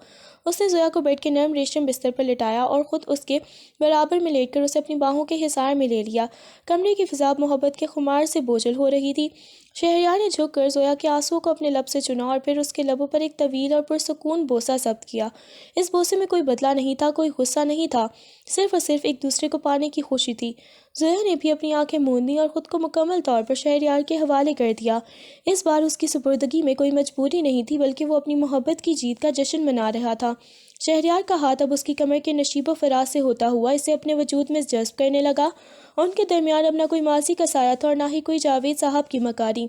اس نے زویا کو بیڈ کے نرم ریشم بستر پر لٹایا اور خود اس کے برابر میں لیٹ کر اسے اپنی باہوں کے حصار میں لے لیا۔ کمرے کی فضا محبت کے خمار سے بوجھل ہو رہی تھی۔ شہریار نے جھک کر زویا کے آنسوؤں کو اپنے لب سے چنا اور پھر اس کے لبوں پر ایک طویل اور پرسکون بوسہ ضبط کیا۔ اس بوسے میں کوئی بدلہ نہیں تھا، کوئی غصہ نہیں تھا، صرف اور صرف ایک دوسرے کو پانے کی خوشی تھی۔ زویا نے بھی اپنی آنکھیں موند لیں اور خود کو مکمل طور پر شہریار کے حوالے کر دیا۔ اس بار اس کی سپردگی میں کوئی مجبوری نہیں تھی، بلکہ وہ اپنی محبت کی جیت کا جشن منا رہا تھا۔ شہریار کا ہاتھ اب اس کی کمر کے نشیب و فراز سے ہوتا ہوا اسے اپنے وجود میں جذب کرنے لگا۔ ان کے درمیان اب نہ کوئی ماضی کا سایہ تھا اور نہ ہی کوئی جاوید صاحب کی مکاری۔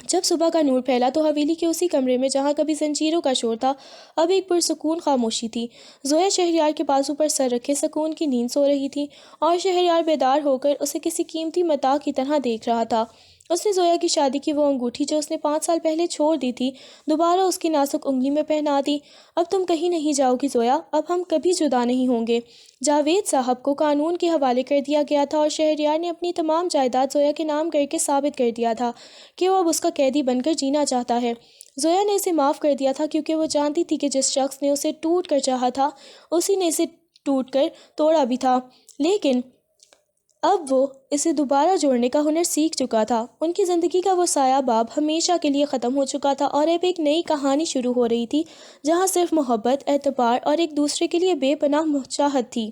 جب صبح کا نور پھیلا تو حویلی کے اسی کمرے میں جہاں کبھی زنجیروں کا شور تھا، اب ایک پرسکون خاموشی تھی۔ زویا شہریار کے بازو پر سر رکھے سکون کی نیند سو رہی تھی اور شہریار بیدار ہو کر اسے کسی قیمتی متاع کی طرح دیکھ رہا تھا۔ اس نے زویا کی شادی کی وہ انگوٹھی جو اس نے 5 سال پہلے چھوڑ دی تھی دوبارہ اس کی نازک انگلی میں پہنا دی۔ اب تم کہیں نہیں جاؤ گی زویا، اب ہم کبھی جدا نہیں ہوں گے۔ جاوید صاحب کو قانون کے حوالے کر دیا گیا تھا اور شہریار نے اپنی تمام جائیداد زویا کے نام کر کے ثابت کر دیا تھا کہ وہ اب اس کا قیدی بن کر جینا چاہتا ہے۔ زویا نے اسے معاف کر دیا تھا کیونکہ وہ جانتی تھی کہ جس شخص نے اسے ٹوٹ کر چاہا تھا اسی نے اسے ٹوٹ کر توڑا بھی تھا، لیکن اب وہ اسے دوبارہ جوڑنے کا ہنر سیکھ چکا تھا۔ ان کی زندگی کا وہ سایہ باب ہمیشہ کے لیے ختم ہو چکا تھا اور اب ایک نئی کہانی شروع ہو رہی تھی جہاں صرف محبت، اعتبار اور ایک دوسرے کے لیے بے پناہ چاہت تھی۔